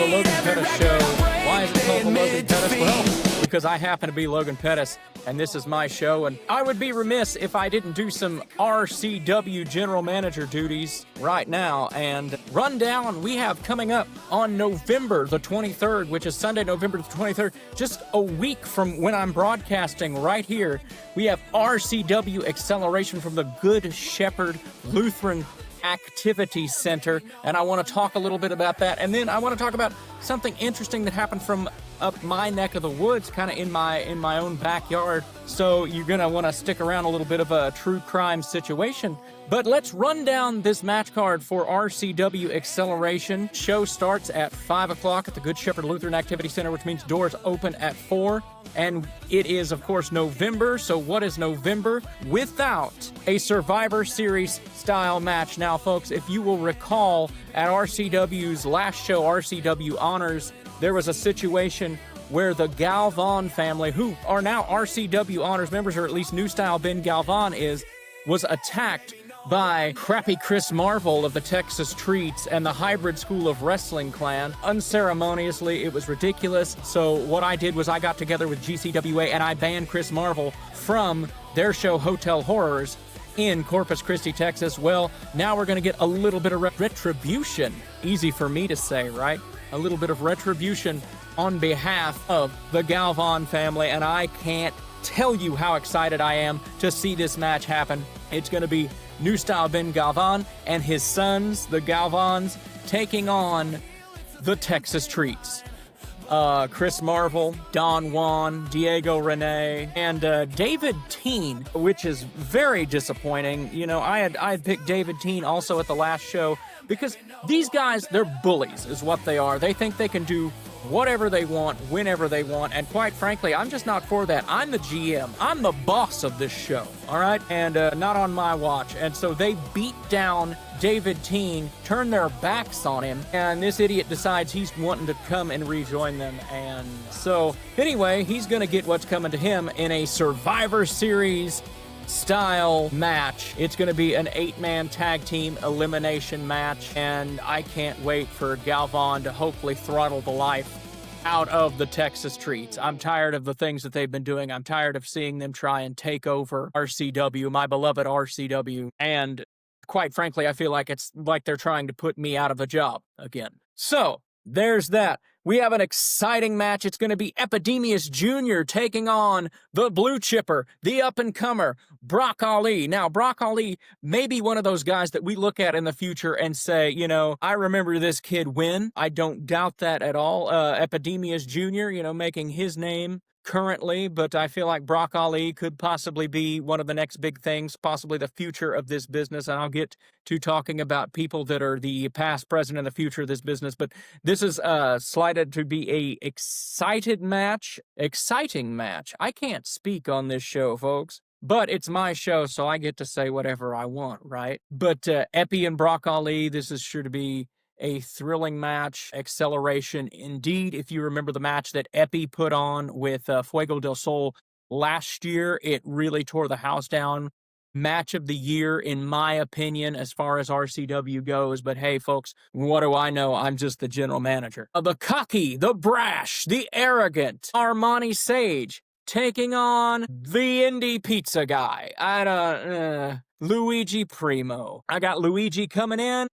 the Logan Pettis Show. Why is it called the Logan Pettis? Well, because I happen to be Logan Pettis, and this is my show, and I would be remiss if I didn't do some RCW general manager duties right now, and run down we have coming up on November the 23rd, which is Sunday, November the 23rd, just a week from when I'm broadcasting right here. We have RCW Acceleration from the Good Shepherd Lutheran Activity Center, and I want to talk a little bit about that, and then I want to talk about something interesting that happened from up my neck of the woods, kind of in my own backyard. So you're gonna want to stick around, a little bit of a true crime situation. But let's run down this match card for RCW Acceleration. Show starts at 5 o'clock at the Good Shepherd Lutheran Activity Center, which means doors open at 4. And it is, of course, November. So what is November without a Survivor Series style match? Now, folks, if you will recall, at RCW's last show, RCW Honors, there was a situation where the Galvan family, who are now RCW Honors members, or at least New Style Ben Galvan was attacked by Crappy Chris Marvel of the Texas Treats and the Hybrid School of Wrestling clan. Unceremoniously, it was ridiculous. So what I did was I got together with GCWA and I banned Chris Marvel from their show Hotel Horrors in Corpus Christi, Texas. Well, now we're going to get a little bit of retribution. Easy for me to say, right? A little bit of retribution on behalf of the Galvan family, and I can't tell you how excited I am to see this match happen. It's going to be New Style Ben Galvan and his sons, the Galvans, taking on the Texas Treats. Chris Marvel, Don Juan, Diego Rene, and David Teen, which is very disappointing. You know, I had picked David Teen also at the last show because these guys, they're bullies is what they are. They think they can do whatever they want, whenever they want, and quite frankly, I'm just not for that. I'm the GM. I'm the boss of this show, all right? And not on my watch. And so they beat down David Teen, turn their backs on him, and this idiot decides he's wanting to come and rejoin them. And so, anyway, he's going to get what's coming to him in a Survivor Series style match. It's going to be an 8-man tag team elimination match, and I can't wait for Galvan to hopefully throttle the life out of the Texas Treats. I'm tired of the things that they've been doing. I'm tired of seeing them try and take over RCW, my beloved RCW, and quite frankly, I feel like it's like they're trying to put me out of a job again. So, there's that. We have an exciting match. It's going to be Epidemius Jr. taking on the Blue Chipper, the up-and-comer, Brock Ali. Now, Brock Ali may be one of those guys that we look at in the future and say, you know, I remember this kid win. I don't doubt that at all. Epidemius Jr., you know, making his name currently, but I feel like Brock Ali could possibly be one of the next big things, possibly the future of this business, and I'll get to talking about people that are the past, present, and the future of this business, but this is slated to be a exciting match. I can't speak on this show, folks, but it's my show, so I get to say whatever I want, right? But Epi and Brock Ali, this is sure to be a thrilling match. Acceleration indeed. If you remember the match that Epi put on with Fuego del Sol last year, it really tore the house down. Match of the year, in my opinion, as far as RCW goes. But hey, folks, what do I know? I'm just the general manager. The cocky, the brash, the arrogant Armani Sage taking on the indie pizza guy. Luigi Primo. I got Luigi coming in,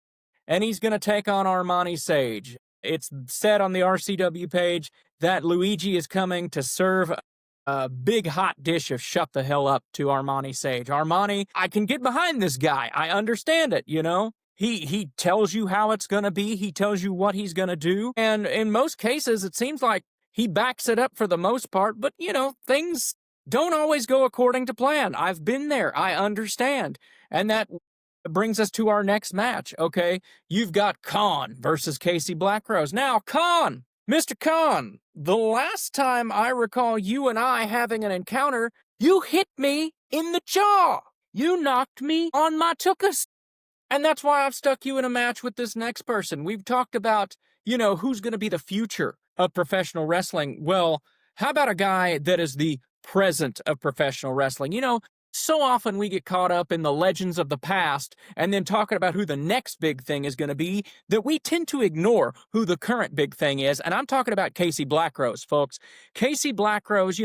and he's going to take on Armani Sage. It's said on the RCW page that Luigi is coming to serve a big hot dish of shut the hell up to Armani Sage. Armani, I can get behind this guy. I understand it, you know? He tells you how it's going to be. He tells you what he's going to do. And in most cases, it seems like he backs it up for the most part. But, you know, things don't always go according to plan. I've been there. I understand. And that brings us to our next match, okay? You've got Khan versus Casey Blackrose. Now, Khan, Mr. Khan, the last time I recall you and I having an encounter, you hit me in the jaw. You knocked me on my tuchus. And that's why I've stuck you in a match with this next person. We've talked about, you know, who's going to be the future of professional wrestling. Well, how about a guy that is the present of professional wrestling? You know, So often we get caught up in the legends of the past and then talking about who the next big thing is going to be that we tend to ignore who the current big thing is. And I'm talking about Casey Blackrose, folks. Casey Blackrose,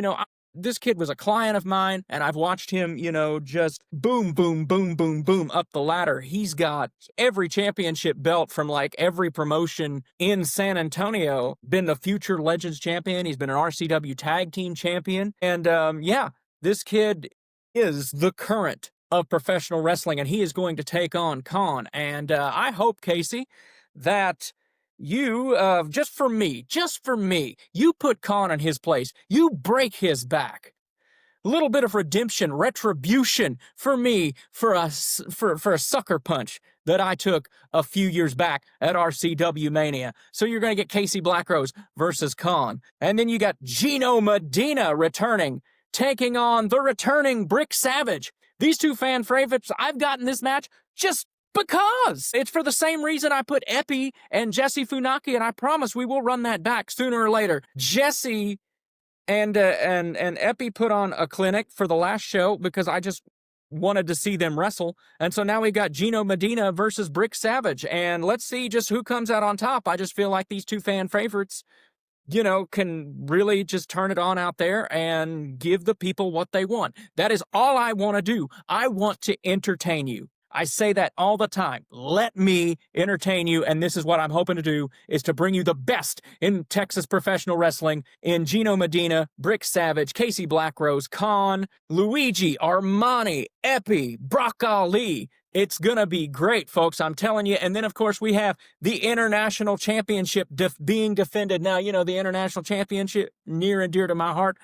this kid was a client of mine, and I've watched him, just boom, boom, boom, boom, boom up the ladder. He's got every championship belt from like every promotion in San Antonio, been the future Legends champion. He's been an RCW tag team champion. And this kid is the current of professional wrestling, and he is going to take on Khan. And I hope, Casey, that you, just for me, you put Khan in his place. You break his back. A little bit of redemption, retribution for me for a sucker punch that I took a few years back at RCW Mania. So you're going to get Casey Blackrose versus Khan. And then you got Gino Medina returning, taking on the returning Brick Savage. These two fan favorites, I've gotten this match just because. It's for the same reason I put Epi and Jesse Funaki, and I promise we will run that back sooner or later. Jesse and Epi put on a clinic for the last show because I just wanted to see them wrestle. And so now we've got Gino Medina versus Brick Savage. And let's see just who comes out on top. I just feel like these two fan favorites, can really just turn it on out there and give the people what they want. That is all I want to do. I want to entertain you. I say that all the time. Let me entertain you, and this is what I'm hoping to do, is to bring you the best in Texas professional wrestling in Gino Medina, Brick Savage, Casey Blackrose, Khan, Luigi, Armani, Epi, Brock Ali. It's going to be great, folks, I'm telling you. And then, of course, we have the International Championship being defended. Now, the International Championship, near and dear to my heart.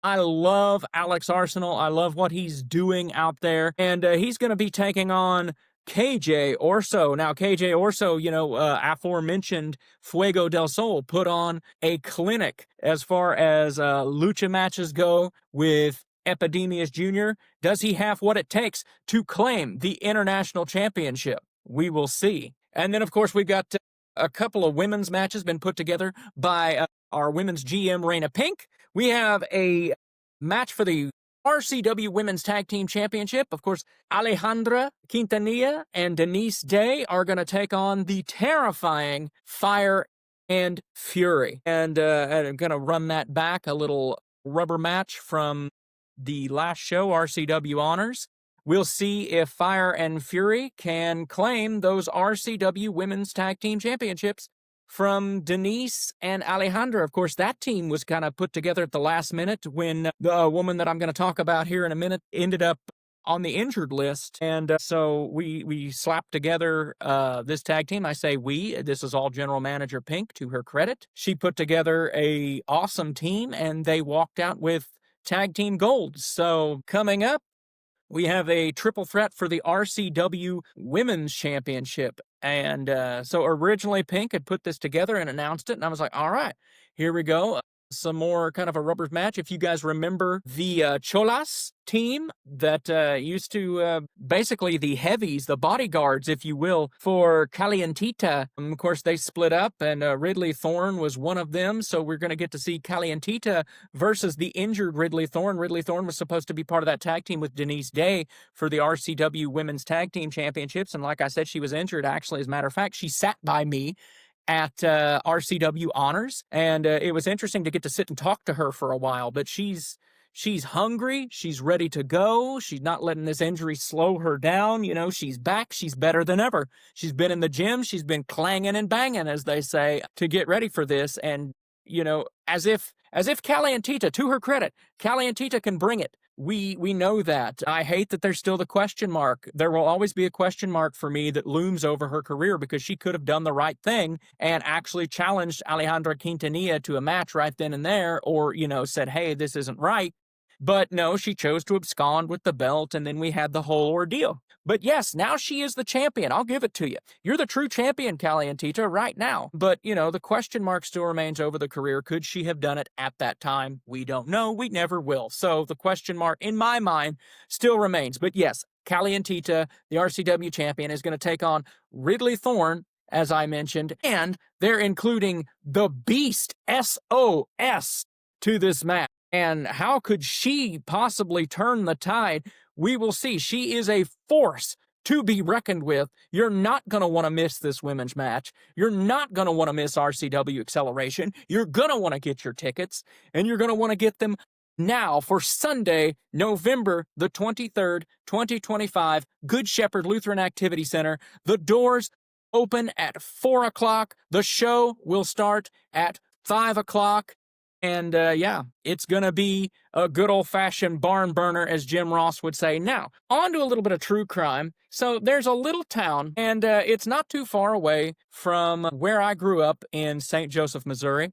I love Alex Arsenal. I love what he's doing out there. And he's going to be taking on KJ Orso. Now, KJ Orso, aforementioned Fuego del Sol put on a clinic as far as lucha matches go with Epidemius Jr. Does he have what it takes to claim the International Championship? We will see. And then, of course, we've got a couple of women's matches been put together by our women's GM, Raina Pink. We have a match for the RCW Women's Tag Team Championship. Of course, Alejandra Quintanilla and Denise Day are going to take on the terrifying Fire and Fury. And I'm going to run that back, a little rubber match from the last show, RCW Honors. We'll see if Fire and Fury can claim those RCW Women's Tag Team Championships from Denise and Alejandra. Of course, that team was kind of put together at the last minute when the woman that I'm going to talk about here in a minute ended up on the injured list. And so we slapped together this tag team. I say we. This is all General Manager Pink, to her credit. She put together a awesome team, and they walked out with tag team gold. So coming up, we have a triple threat for the RCW Women's Championship. And so originally Pink had put this together and announced it, and I was like, all right, here we go. Some more kind of a rubbers match. If you guys remember the Cholas team that used to basically the heavies, the bodyguards, if you will, for Calientita. Of course, they split up, and Ridley Thorne was one of them. So we're going to get to see Calientita versus the injured Ridley Thorne. Ridley Thorne was supposed to be part of that tag team with Denise Day for the RCW Women's Tag Team Championships. And like I said, she was injured. Actually, as a matter of fact, she sat by me at RCW Honors, and it was interesting to get to sit and talk to her for a while. But she's hungry, she's ready to go, she's not letting this injury slow her down. She's back, she's better than ever. She's been in the gym, she's been clanging and banging, as they say, to get ready for this. And as if Calientita, to her credit, Calientita can bring it. We know that. I hate that there's still the question mark. There will always be a question mark for me that looms over her career, because she could have done the right thing and actually challenged Alejandra Quintanilla to a match right then and there, or, said, hey, this isn't right. But no, she chose to abscond with the belt, and then we had the whole ordeal. But yes, now she is the champion. I'll give it to you. You're the true champion, Calientita, right now. But, the question mark still remains over the career. Could she have done it at that time? We don't know. We never will. So the question mark, in my mind, still remains. But yes, Calientita, the RCW champion, is going to take on Ridley Thorne, as I mentioned, and they're including the Beast, SOS, to this match. And how could she possibly turn the tide? We will see. She is a force to be reckoned with. You're not going to want to miss this women's match. You're not going to want to miss RCW Acceleration. You're going to want to get your tickets, and you're going to want to get them now for Sunday, November the 23rd, 2025, Good Shepherd Lutheran Activity Center. The doors open at 4 o'clock. The show will start at 5 o'clock. And yeah, it's going to be a good old-fashioned barn burner, as Jim Ross would say. Now, on to a little bit of true crime. So there's a little town, and it's not too far away from where I grew up in St. Joseph, Missouri.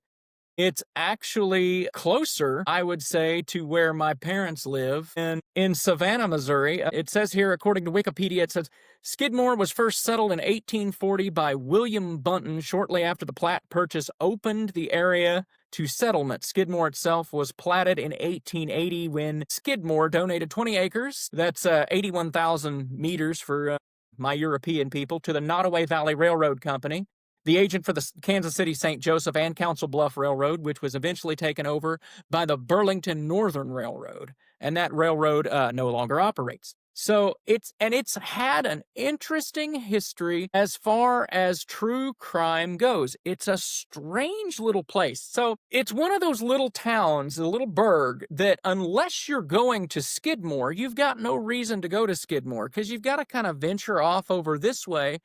It's actually closer, I would say, to where my parents live in Savannah, Missouri. It says here, according to Wikipedia, it says, Skidmore was first settled in 1840 by William Bunton. Shortly after the Platte Purchase opened the area to settlement. Skidmore itself was platted in 1880 when Skidmore donated 20 acres, that's 81,000 meters for my European people, to the Nottoway Valley Railroad Company, the agent for the Kansas City, St. Joseph, and Council Bluff Railroad, which was eventually taken over by the Burlington Northern Railroad, and that railroad no longer operates. So it's had an interesting history as far as true crime goes. It's a strange little place. So it's one of those little towns, a little burg, that unless you're going to Skidmore, you've got no reason to go to Skidmore, because you've got to kind of venture off over this way.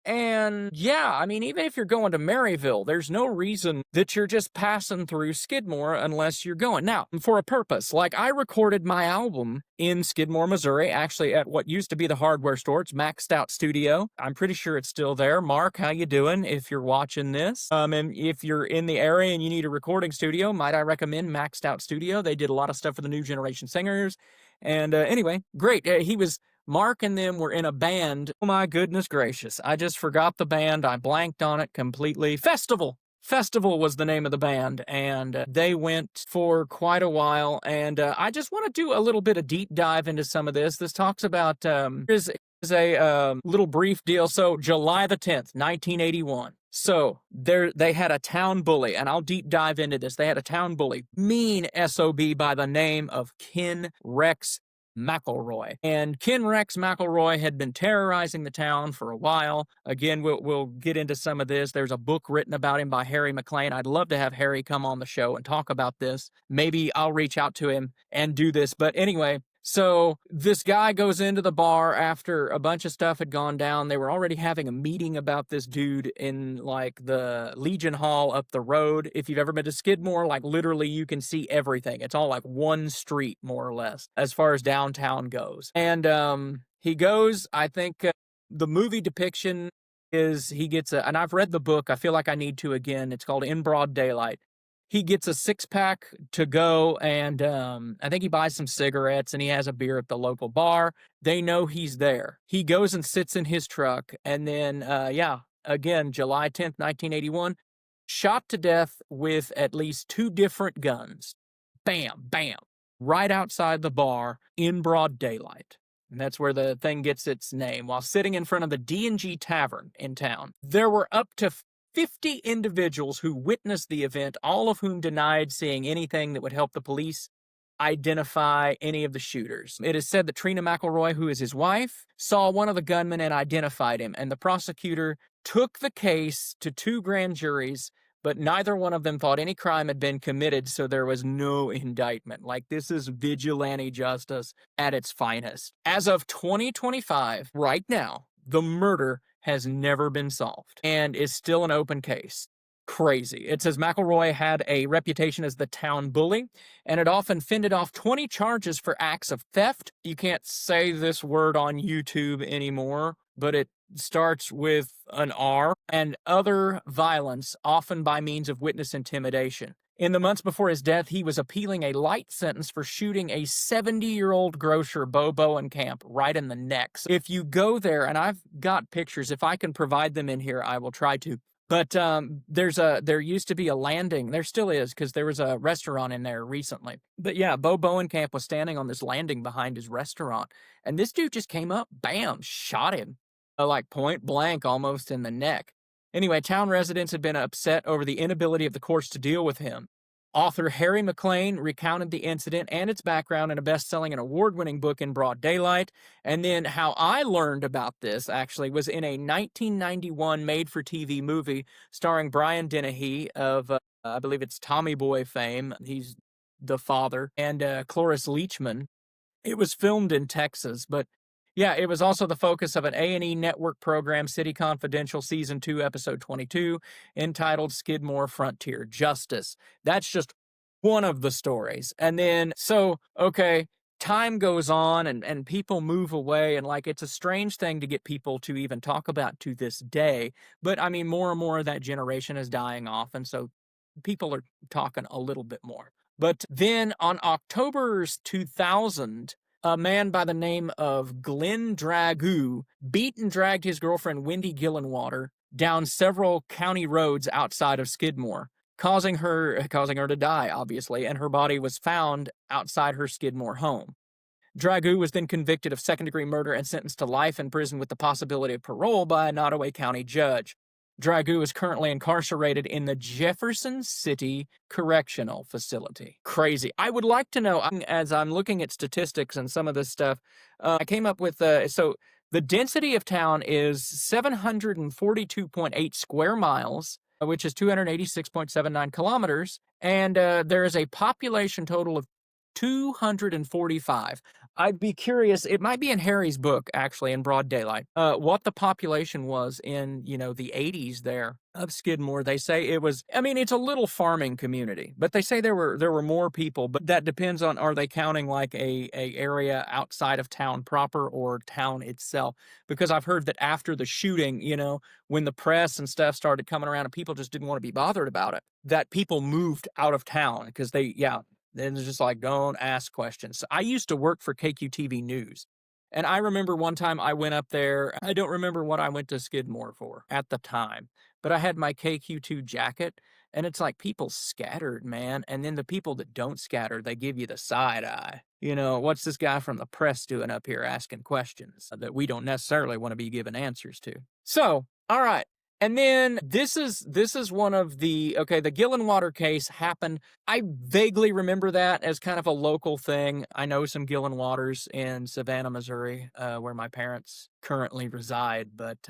And yeah, I mean, even if you're going to Maryville, there's no reason that you're just passing through Skidmore unless you're going. Now, for a purpose, like I recorded my album in Skidmore, Missouri, actually at what used to be the hardware store. It's Maxed Out Studio. I'm pretty sure it's still there. Mark, how you doing if you're watching this? And if you're in the area and you need a recording studio, might I recommend Maxed Out Studio? They did a lot of stuff for the New Generation Singers. And anyway, great. Mark and them were in a band. Oh my goodness gracious. I just forgot the band. I blanked on it completely. Festival. Festival was the name of the band, and they went for quite a while. And I just want to do a little bit of deep dive into some of this. This talks about, is a little brief deal. So July the 10th, 1981. So they had a town bully, and I'll deep dive into this. They had a town bully, mean SOB by the name of Ken Rex McElroy. And Ken Rex McElroy had been terrorizing the town for a while. Again, we'll get into some of this. There's a book written about him by Harry McLean. I'd love to have Harry come on the show and talk about this. Maybe I'll reach out to him and do this. But anyway, so this guy goes into the bar after a bunch of stuff had gone down. They were already having a meeting about this dude in like the Legion Hall up the road. If you've ever been to Skidmore, like literally you can see everything. It's all like one street more or less as far as downtown goes. And he goes, I think the movie depiction is he gets and I've read the book. I feel like I need to again. It's called In Broad Daylight. He gets a 6-pack to go, and I think he buys some cigarettes, and he has a beer at the local bar. They know he's there. He goes and sits in his truck, and then, again, July 10th, 1981, shot to death with at least 2 different guns. Bam, bam, right outside the bar in broad daylight. And that's where the thing gets its name, while sitting in front of the D&G Tavern in town. There were up to 50 individuals who witnessed the event, all of whom denied seeing anything that would help the police identify any of the shooters. It is said that Trina McElroy, who is his wife, saw one of the gunmen and identified him, and the prosecutor took the case to 2 grand juries, but neither one of them thought any crime had been committed, so there was no indictment. Like, this is vigilante justice at its finest. As of 2025, right now, the murder has never been solved and is still an open case. Crazy. It says McElroy had a reputation as the town bully and had often fended off 20 charges for acts of theft. You can't say this word on YouTube anymore, but it starts with an R, and other violence, often by means of witness intimidation. In the months before his death, he was appealing a light sentence for shooting a 70-year-old grocer, Bo Bowenkamp, right in the neck. So if you go there, and I've got pictures, if I can provide them in here, I will try to. But there used to be a landing. There still is, because there was a restaurant in there recently. But yeah, Bo Bowenkamp was standing on this landing behind his restaurant, and this dude just came up, bam, shot him, like point blank almost in the neck. Anyway, town residents had been upset over the inability of the courts to deal with him. Author Harry McLean recounted the incident and its background in a best-selling and award-winning book in broad daylight. And then how I learned about this, actually, was in a 1991 made-for-TV movie starring Brian Dennehy of, I believe it's Tommy Boy fame. He's the father. And Cloris Leachman. It was filmed in Texas, but yeah, it was also the focus of an A&E network program, City Confidential, Season 2, Episode 22, entitled Skidmore Frontier Justice. That's just one of the stories. And then, okay, time goes on and people move away, and like it's a strange thing to get people to even talk about to this day. But I mean, more and more of that generation is dying off, and so people are talking a little bit more. But then on October 2000, a man by the name of Glenn Dragoo beat and dragged his girlfriend Wendy Gillenwater down several county roads outside of Skidmore, causing her to die, obviously, and her body was found outside her Skidmore home. Dragoo was then convicted of second-degree murder and sentenced to life in prison with the possibility of parole by a Nottoway County judge. Dragoo is currently incarcerated in the Jefferson City Correctional Facility. Crazy. I would like to know, as I'm looking at statistics and some of this stuff, I came up with, so the density of town is 742.8 square miles, which is 286.79 kilometers, and there is a population total of 245. I'd be curious, it might be in Harry's book, actually, in broad daylight, what the population was in, the 80s there of Skidmore. They say it was, it's a little farming community, but they say there were more people, but that depends on, are they counting like a area outside of town proper or town itself? Because I've heard that after the shooting, when the press and stuff started coming around and people just didn't want to be bothered about it, that people moved out of town because then it's just like, don't ask questions. I used to work for KQTV News. And I remember one time I went up there. I don't remember what I went to Skidmore for at the time, but I had my KQ2 jacket. And it's like people scattered, man. And then the people that don't scatter, they give you the side eye. What's this guy from the press doing up here asking questions that we don't necessarily want to be given answers to? So, all right. And then this is one of the Gillenwater case happened. I vaguely remember that as kind of a local thing. I know some Gillenwaters in Savannah, Missouri, where my parents currently reside, but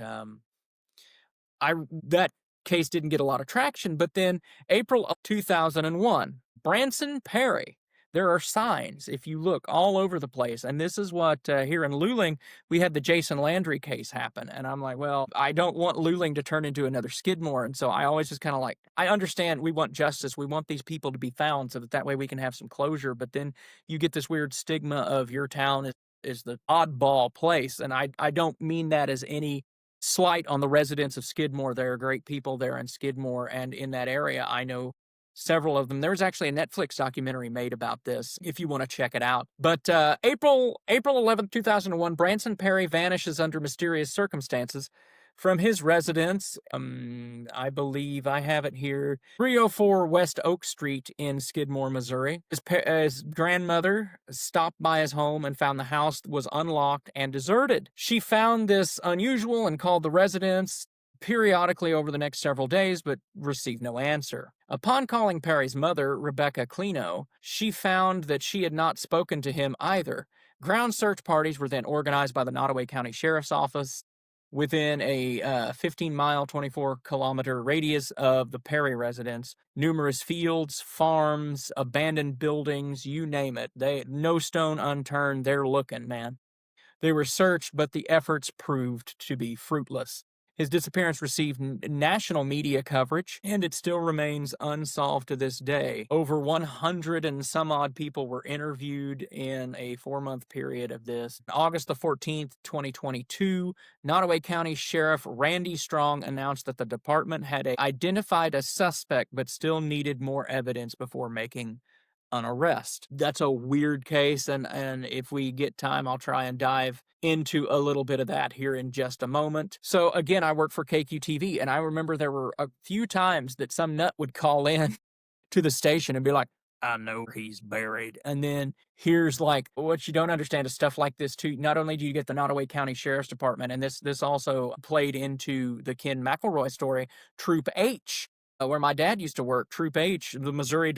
that case didn't get a lot of traction. But then April of 2001, Branson Perry. There are signs, if you look, all over the place. And this is what, here in Luling, we had the Jason Landry case happen. And I'm like, well, I don't want Luling to turn into another Skidmore. And so I always just kind of like, I understand we want justice. We want these people to be found so that way we can have some closure. But then you get this weird stigma of your town is the oddball place. And I don't mean that as any slight on the residents of Skidmore. There are great people there in Skidmore and in that area. I know several of them. There was actually a Netflix documentary made about this, if you want to check it out. But April 11th, 2001, Branson Perry vanishes under mysterious circumstances from his residence. I believe I have it here, 304 West Oak Street in Skidmore, Missouri. His grandmother stopped by his home and found the house was unlocked and deserted. She found this unusual and called the residence periodically over the next several days, but received no answer. Upon calling Perry's mother, Rebecca Clino, she found that she had not spoken to him either. Ground search parties were then organized by the Nottoway County Sheriff's Office within a 15-mile, 24-kilometer radius of the Perry residence. Numerous fields, farms, abandoned buildings, you name it. No stone unturned. They're looking, man. They were searched, but the efforts proved to be fruitless. His disappearance received national media coverage, and it still remains unsolved to this day. Over 100 and some odd people were interviewed in a 4-month period of this. August the 14th, 2022, Nottoway County Sheriff Randy Strong announced that the department had identified a suspect but still needed more evidence before making an arrest. That's a weird case, and if we get time, I'll try and dive into a little bit of that here in just a moment. So again, I work for KQTV, and I remember there were a few times that some nut would call in to the station and be like, I know he's buried. And then here's like, what you don't understand is stuff like this too. Not only do you get the Nottoway County Sheriff's Department, and this also played into the Ken McElroy story, Troop H where my dad used to work, Troop H, the Missouri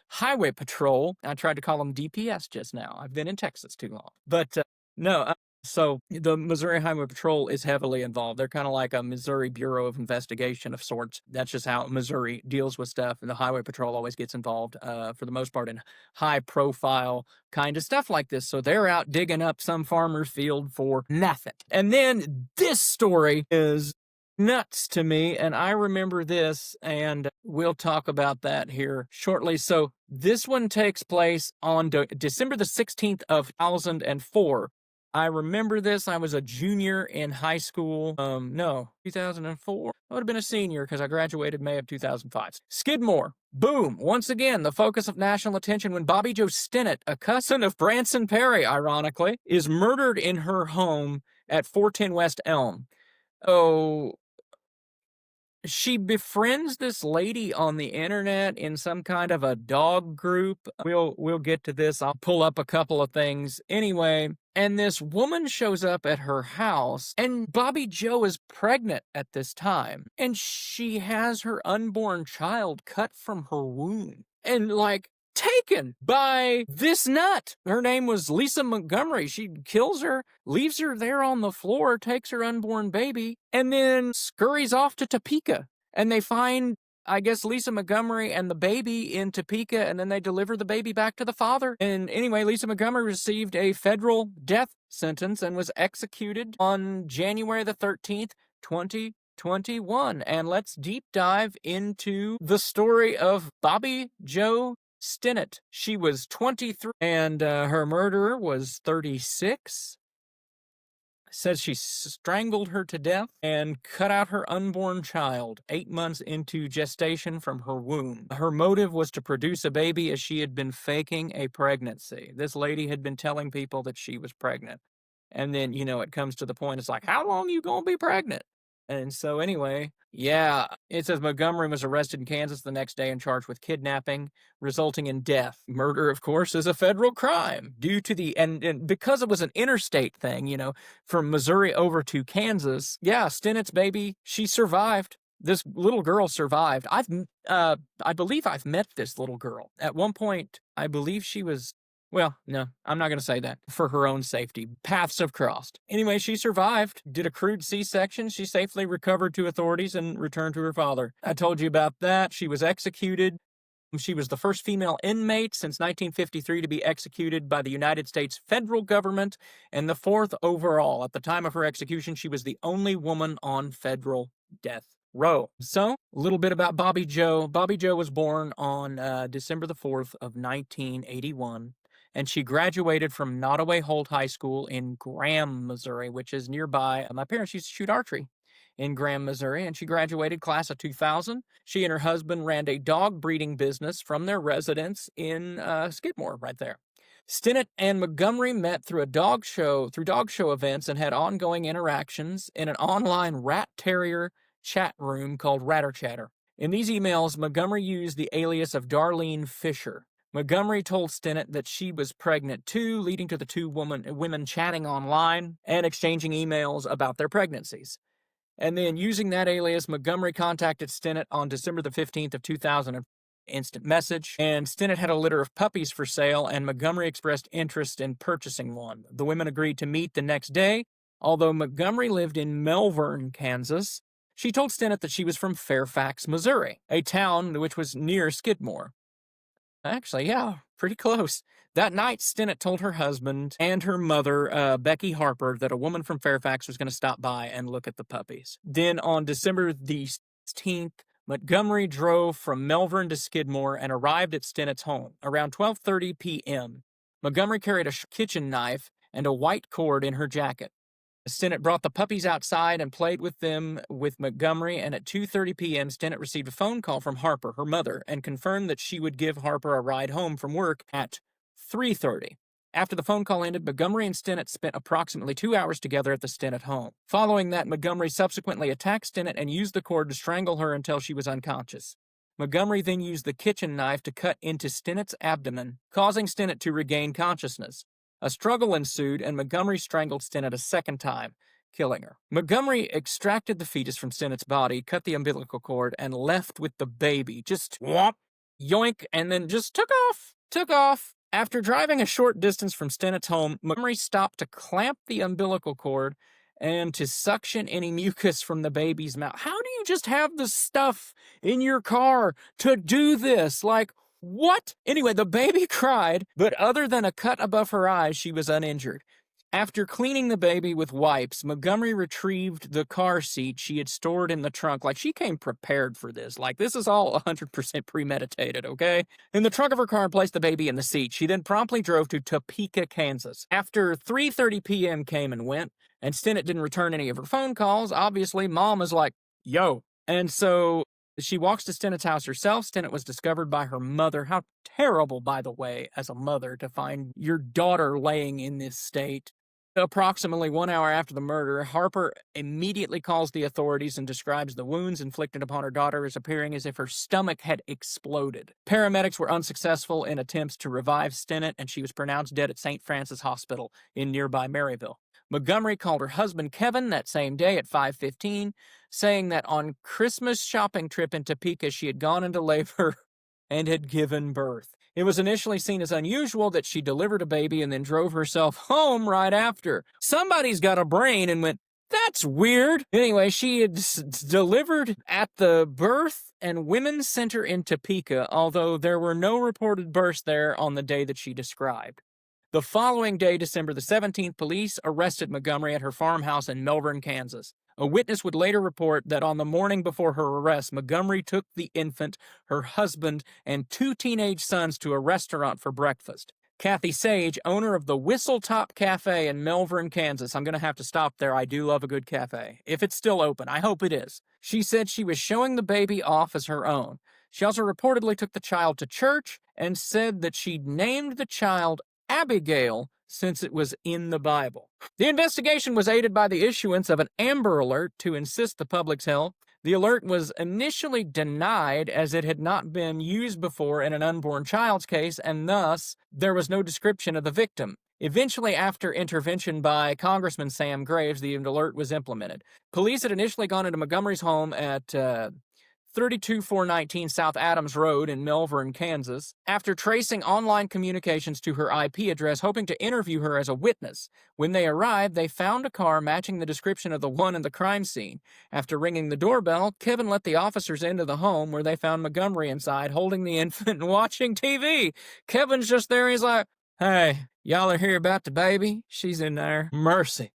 Highway Patrol. I tried to call them DPS just now. I've been in Texas too long. But no, so the Missouri Highway Patrol is heavily involved. They're kind of like a Missouri Bureau of Investigation of sorts. That's just how Missouri deals with stuff. And the Highway Patrol always gets involved, for the most part, in high profile kind of stuff like this. So they're out digging up some farmer's field for nothing. And then this story is nuts to me, and I remember this, and we'll talk about that here shortly. So this one takes place on December the 16th of 2004. I remember this. I was a junior in high school. No, 2004. I would have been a senior because I graduated May of 2005. Skidmore. Boom. Once again, the focus of national attention when Bobby Jo Stinnett, a cousin of Branson Perry, ironically, is murdered in her home at 410 West Elm. Oh, she befriends this lady on the internet in some kind of a dog group. We'll get to this. I'll pull up a couple of things. Anyway, and this woman shows up at her house, and Bobby Jo is pregnant at this time, and she has her unborn child cut from her womb. And taken by this nut. Her name was Lisa Montgomery. She kills her, leaves her there on the floor, takes her unborn baby, and then scurries off to Topeka. And they find, I guess, Lisa Montgomery and the baby in Topeka, and then they deliver the baby back to the father. And anyway, Lisa Montgomery received a federal death sentence and was executed on January the 13th, 2021. And let's deep dive into the story of Bobby Jo Stinnett. She was 23 and her murderer was 36. Says she strangled her to death and cut out her unborn child 8 months into gestation from her womb. Her motive was to produce a baby as she had been faking a pregnancy. This lady had been telling people that she was pregnant. And then, it comes to the point, it's like, how long are you going to be pregnant? And so anyway, yeah, it says Montgomery was arrested in Kansas the next day and charged with kidnapping, resulting in death. Murder, of course, is a federal crime due to and because it was an interstate thing, from Missouri over to Kansas. Yeah, Stinnett's baby, she survived. This little girl survived. I believe I've met this little girl. At one point, I believe she was, well, no, I'm not going to say that for her own safety. Paths have crossed. Anyway, she survived, did a crude C-section. She safely recovered to authorities and returned to her father. I told you about that. She was executed. She was the first female inmate since 1953 to be executed by the United States federal government and the fourth overall. At the time of her execution, she was the only woman on federal death row. So, a little bit about Bobby Jo. Bobby Jo was born on December the 4th of 1981. And she graduated from Nottoway Holt High School in Graham, Missouri, which is nearby. My parents used to shoot archery in Graham, Missouri, and she graduated class of 2000. She and her husband ran a dog breeding business from their residence in Skidmore, right there. Stinnett and Montgomery met through dog show events and had ongoing interactions in an online rat terrier chat room called Ratter Chatter. In these emails, Montgomery used the alias of Darlene Fisher. Montgomery told Stinnett that she was pregnant too, leading to the two women chatting online and exchanging emails about their pregnancies. And then using that alias, Montgomery contacted Stinnett on December the 15th of 2000, instant message, and Stinnett had a litter of puppies for sale, and Montgomery expressed interest in purchasing one. The women agreed to meet the next day. Although Montgomery lived in Melbourne, Kansas, she told Stinnett that she was from Fairfax, Missouri, a town which was near Skidmore. Actually, yeah, pretty close. That night, Stinnett told her husband and her mother, Becky Harper, that a woman from Fairfax was going to stop by and look at the puppies. Then on December the 16th, Montgomery drove from Melbourne to Skidmore and arrived at Stinnett's home around 12:30 p.m. Montgomery carried a kitchen knife and a white cord in her jacket. Stinnett brought the puppies outside and played with them with Montgomery, and at 2:30 p.m., Stinnett received a phone call from Harper, her mother, and confirmed that she would give Harper a ride home from work at 3:30. After the phone call ended, Montgomery and Stinnett spent approximately 2 hours together at the Stinnett home. Following that, Montgomery subsequently attacked Stinnett and used the cord to strangle her until she was unconscious. Montgomery then used the kitchen knife to cut into Stinnett's abdomen, causing Stinnett to regain consciousness. A struggle ensued, and Montgomery strangled Stinnett a second time, killing her. Montgomery extracted the fetus from Stennett's body, cut the umbilical cord, and left with the baby. Just whomp, yoink, and then just took off. After driving a short distance from Stennett's home, Montgomery stopped to clamp the umbilical cord and to suction any mucus from the baby's mouth. How do you just have the stuff in your car to do this? Like, what? Anyway, the baby cried, but other than a cut above her eyes, she was uninjured. After cleaning the baby with wipes, Montgomery retrieved the car seat she had stored in the trunk. Like, she came prepared for this. Like, this is all 100% premeditated, okay? In the trunk of her car and placed the baby in the seat. She then promptly drove to Topeka, Kansas. After 3:30 p.m. came and went, and Stennett didn't return any of her phone calls, obviously, Mom is like, yo. And so she walks to Stennett's house herself. Stennett was discovered by her mother. How terrible, by the way, as a mother, to find your daughter laying in this state. Approximately 1 hour after the murder, Harper immediately calls the authorities and describes the wounds inflicted upon her daughter as appearing as if her stomach had exploded. Paramedics were unsuccessful in attempts to revive Stennett, and she was pronounced dead at St. Francis Hospital in nearby Maryville. Montgomery called her husband Kevin that same day at 5:15, saying that on Christmas shopping trip in Topeka, she had gone into labor and had given birth. It was initially seen as unusual that she delivered a baby and then drove herself home right after. Somebody's got a brain and went, that's weird. Anyway, she had delivered at the Birth and Women's Center in Topeka, although there were no reported births there on the day that she described. The following day, December the 17th, police arrested Montgomery at her farmhouse in Melbourne, Kansas. A witness would later report that on the morning before her arrest, Montgomery took the infant, her husband, and 2 teenage sons to a restaurant for breakfast. Kathy Sage, owner of the Whistle Top Cafe in Melbourne, Kansas. I'm going to have to stop there. I do love a good cafe. If it's still open, I hope it is. She said she was showing the baby off as her own. She also reportedly took the child to church and said that she'd named the child Abigail since it was in the Bible. The investigation was aided by the issuance of an Amber Alert to insist the public's health. The alert was initially denied as it had not been used before in an unborn child's case, and thus there was no description of the victim. Eventually, after intervention by Congressman Sam Graves, the alert was implemented. Police had initially gone into Montgomery's home at 32419 South Adams Road in Melbourne, Kansas, after tracing online communications to her IP address, hoping to interview her as a witness. When they arrived, they found a car matching the description of the one in the crime scene. After ringing the doorbell, Kevin let the officers into the home, where they found Montgomery inside, holding the infant and watching TV. Kevin's just there. He's like, hey, y'all are here about the baby? She's in there. Mercy.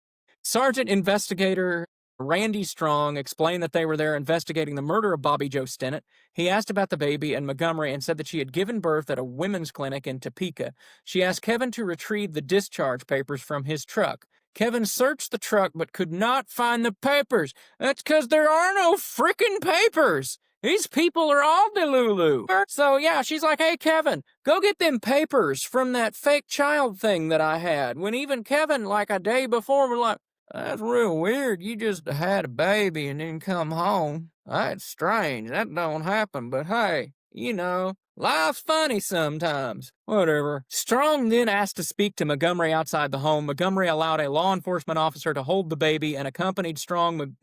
Sergeant Investigator Randy Strong explained that they were there investigating the murder of Bobby Joe Stennett. He asked about the baby and Montgomery and said that she had given birth at a women's clinic in Topeka. She asked Kevin to retrieve the discharge papers from his truck. Kevin searched the truck but could not find the papers. That's because there are no frickin' papers. These people are all delulu. So yeah, she's like, hey, Kevin, go get them papers from that fake child thing that I had. When even Kevin, like a day before, was like, that's real weird. You just had a baby and then come home. That's strange. That don't happen. But hey, you know, life's funny sometimes. Whatever. Strong then asked to speak to Montgomery outside the home. Montgomery allowed a law enforcement officer to hold the baby and accompanied Strong.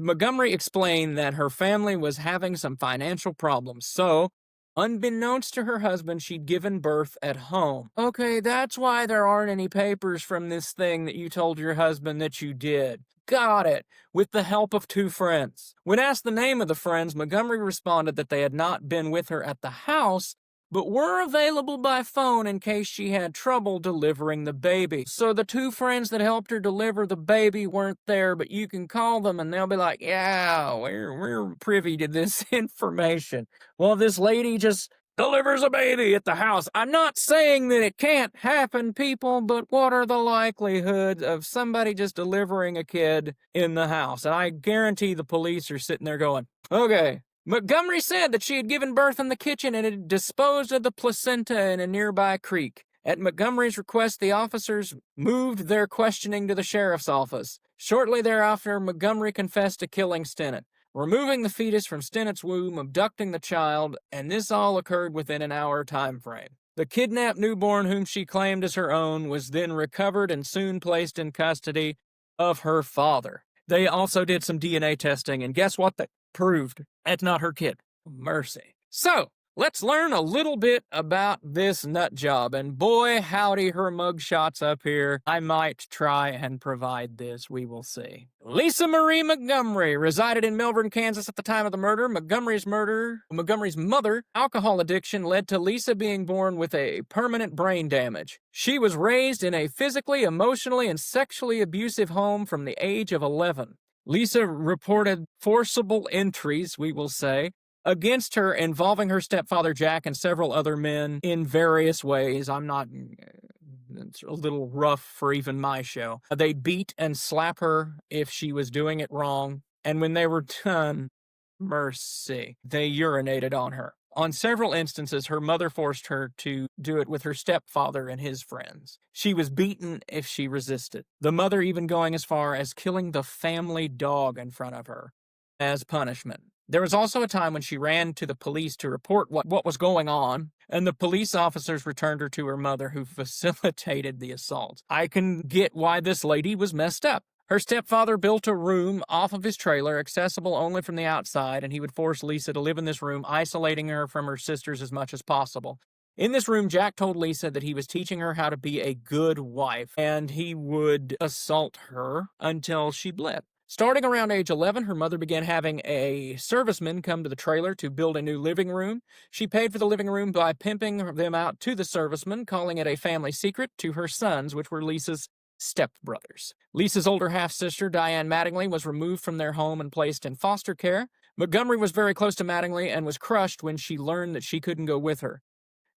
Montgomery explained that her family was having some financial problems, so unbeknownst to her husband, she'd given birth at home. Okay, that's why there aren't any papers from this thing that you told your husband that you did. Got it. With the help of 2 friends. When asked the name of the friends, Montgomery responded that they had not been with her at the house, but were available by phone in case she had trouble delivering the baby. So the 2 friends that helped her deliver the baby weren't there, but you can call them and they'll be like, yeah, we're privy to this information. Well, this lady just delivers a baby at the house. I'm not saying that it can't happen, people, but what are the likelihoods of somebody just delivering a kid in the house? And I guarantee the police are sitting there going, okay. Montgomery said that she had given birth in the kitchen and had disposed of the placenta in a nearby creek. At Montgomery's request, the officers moved their questioning to the sheriff's office. Shortly thereafter, Montgomery confessed to killing Stennett, removing the fetus from Stennett's womb, abducting the child, and this all occurred within an hour time frame. The kidnapped newborn, whom she claimed as her own, was then recovered and soon placed in custody. of her father. They also did some DNA testing, and guess what? They proved that's not her kid. Mercy. So, let's learn a little bit about this nut job, and boy, howdy, her mugshots up here. I might try and provide this. We will see. Lisa Marie Montgomery resided in Melbourne, Kansas at the time of the murder. Montgomery's mother, alcohol addiction led to Lisa being born with a permanent brain damage. She was raised in a physically, emotionally, and sexually abusive home from the age of 11. Lisa reported forcible entries, we will say, against her involving her stepfather Jack and several other men in various ways. It's a little rough for even my show. They beat and slap her if she was doing it wrong, and when they were done, mercy, they urinated on her. On several instances, her mother forced her to do it with her stepfather and his friends. She was beaten if she resisted, the mother even going as far as killing the family dog in front of her as punishment. There was also a time when she ran to the police to report what was going on, and the police officers returned her to her mother, who facilitated the assault. I can get why this lady was messed up. Her stepfather built a room off of his trailer, accessible only from the outside, and he would force Lisa to live in this room, isolating her from her sisters as much as possible. In this room, Jack told Lisa that he was teaching her how to be a good wife, and he would assault her until she bled. Starting around age 11, her mother began having a serviceman come to the trailer to build a new living room. She paid for the living room by pimping them out to the serviceman, calling it a family secret to her sons, which were Lisa's stepbrothers. Lisa's older half-sister, Diane Mattingly, was removed from their home and placed in foster care. Montgomery was very close to Mattingly and was crushed when she learned that she couldn't go with her.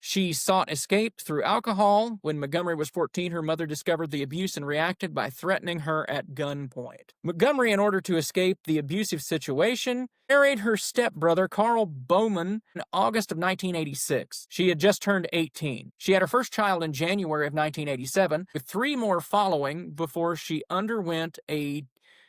She sought escape through alcohol. When Montgomery was 14, her mother discovered the abuse and reacted by threatening her at gunpoint. Montgomery, in order to escape the abusive situation, married her stepbrother, Carl Bowman, in August of 1986. She had just turned 18. She had her first child in January of 1987, with 3 more following before she underwent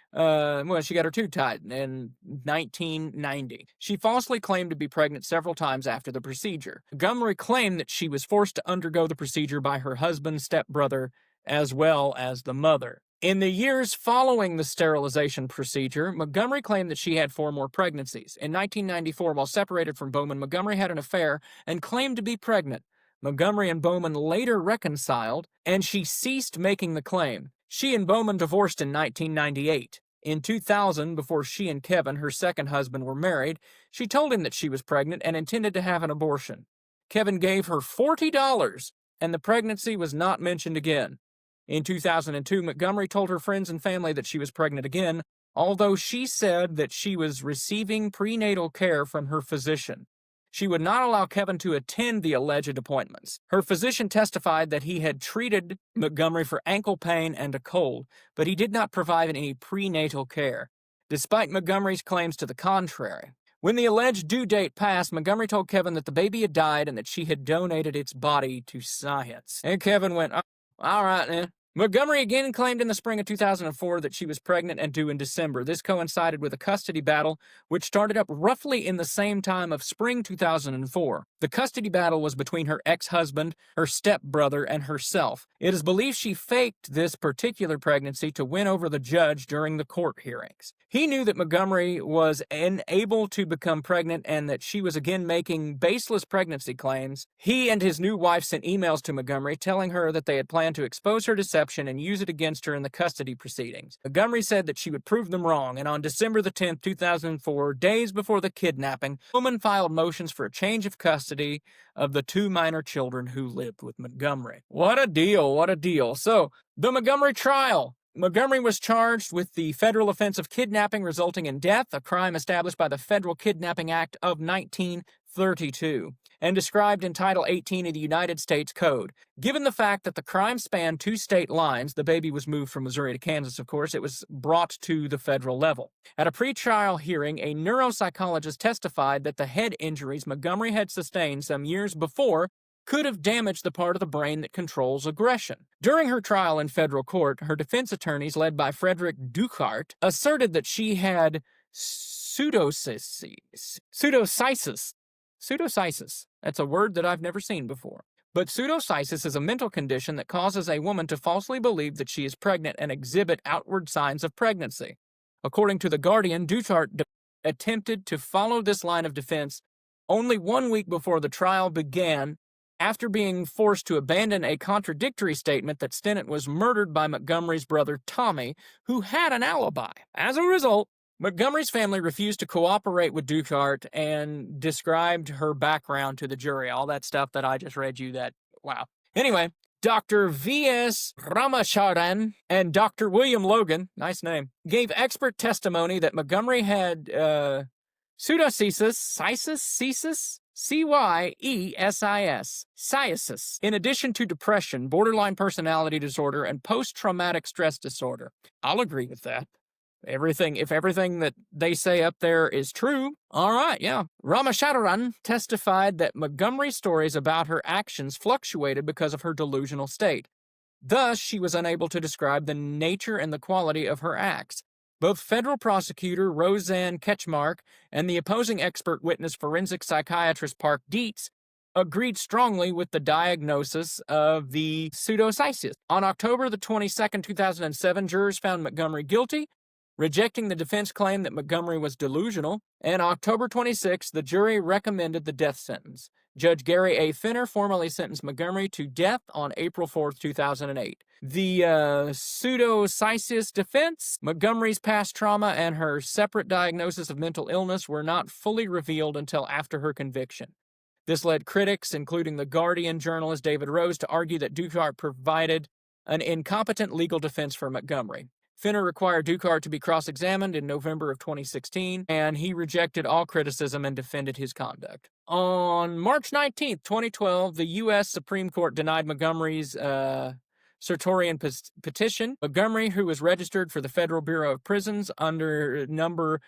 she got her tube tied in 1990. She falsely claimed to be pregnant several times after the procedure. Montgomery claimed that she was forced to undergo the procedure by her husband's stepbrother as well as the mother. In the years following the sterilization procedure, Montgomery claimed that she had 4 more pregnancies. In 1994, while separated from Bowman, Montgomery had an affair and claimed to be pregnant. Montgomery and Bowman later reconciled, and she ceased making the claim. She and Bowman divorced in 1998. In 2000, before she and Kevin, her second husband, were married, she told him that she was pregnant and intended to have an abortion. Kevin gave her $40, and the pregnancy was not mentioned again. In 2002, Montgomery told her friends and family that she was pregnant again, although she said that she was receiving prenatal care from her physician. She would not allow Kevin to attend the alleged appointments. Her physician testified that he had treated Montgomery for ankle pain and a cold, but he did not provide any prenatal care, despite Montgomery's claims to the contrary. When the alleged due date passed, Montgomery told Kevin that the baby had died and that she had donated its body to science. And Kevin went, "Oh, all right, then." Montgomery again claimed in the spring of 2004 that she was pregnant and due in December. This coincided with a custody battle, which started up roughly in the same time of spring 2004. The custody battle was between her ex-husband, her stepbrother, and herself. It is believed she faked this particular pregnancy to win over the judge during the court hearings. He knew that Montgomery was unable to become pregnant and that she was again making baseless pregnancy claims. He and his new wife sent emails to Montgomery telling her that they had planned to expose her deception and use it against her in the custody proceedings. Montgomery said that she would prove them wrong, and on December the 10th, 2004, days before the kidnapping, Bowman filed motions for a change of custody of the 2 minor children who lived with Montgomery. What a deal, what a deal. So, the Montgomery trial. Montgomery was charged with the federal offense of kidnapping resulting in death, a crime established by the Federal Kidnapping Act of 1932, and described in Title 18 of the United States Code. Given the fact that the crime spanned 2 state lines, the baby was moved from Missouri to Kansas, of course, it was brought to the federal level. At a pretrial hearing, a neuropsychologist testified that the head injuries Montgomery had sustained some years before could have damaged the part of the brain that controls aggression. During her trial in federal court, her defense attorneys, led by Frederick Ducart, asserted that she had pseudocyesis. Pseudocyesis. That's a word that I've never seen before. But pseudocysis is a mental condition that causes a woman to falsely believe that she is pregnant and exhibit outward signs of pregnancy. According to The Guardian, Duchart attempted to follow this line of defense only 1 week before the trial began, after being forced to abandon a contradictory statement that Stinnett was murdered by Montgomery's brother Tommy, who had an alibi. As a result, Montgomery's family refused to cooperate with Duchart and described her background to the jury. All that stuff that I just read you, wow. Anyway, Dr. V.S. Ramachandran and Dr. William Logan, nice name, gave expert testimony that Montgomery had pseudocysis, C-Y-E-S-I-S, in addition to depression, borderline personality disorder, and post-traumatic stress disorder. I'll agree with that. If everything that they say up there is true, all right, yeah. Ramachandran testified that Montgomery's stories about her actions fluctuated because of her delusional state. Thus, she was unable to describe the nature and the quality of her acts. Both federal prosecutor Roseanne Ketchmark and the opposing expert witness forensic psychiatrist Park Dietz agreed strongly with the diagnosis of the pseudocysis. On October the 22nd, 2007, jurors found Montgomery guilty, rejecting the defense claim that Montgomery was delusional, and October 26, the jury recommended the death sentence. Judge Gary A. Finner formally sentenced Montgomery to death on April 4, 2008. The pseudocysis defense, Montgomery's past trauma, and her separate diagnosis of mental illness were not fully revealed until after her conviction. This led critics, including The Guardian journalist David Rose, to argue that Duchart provided an incompetent legal defense for Montgomery. Finner required Duchart to be cross-examined in November of 2016, and he rejected all criticism and defended his conduct. On March 19, 2012, the U.S. Supreme Court denied Montgomery's certiorari petition. Montgomery, who was registered for the Federal Bureau of Prisons under number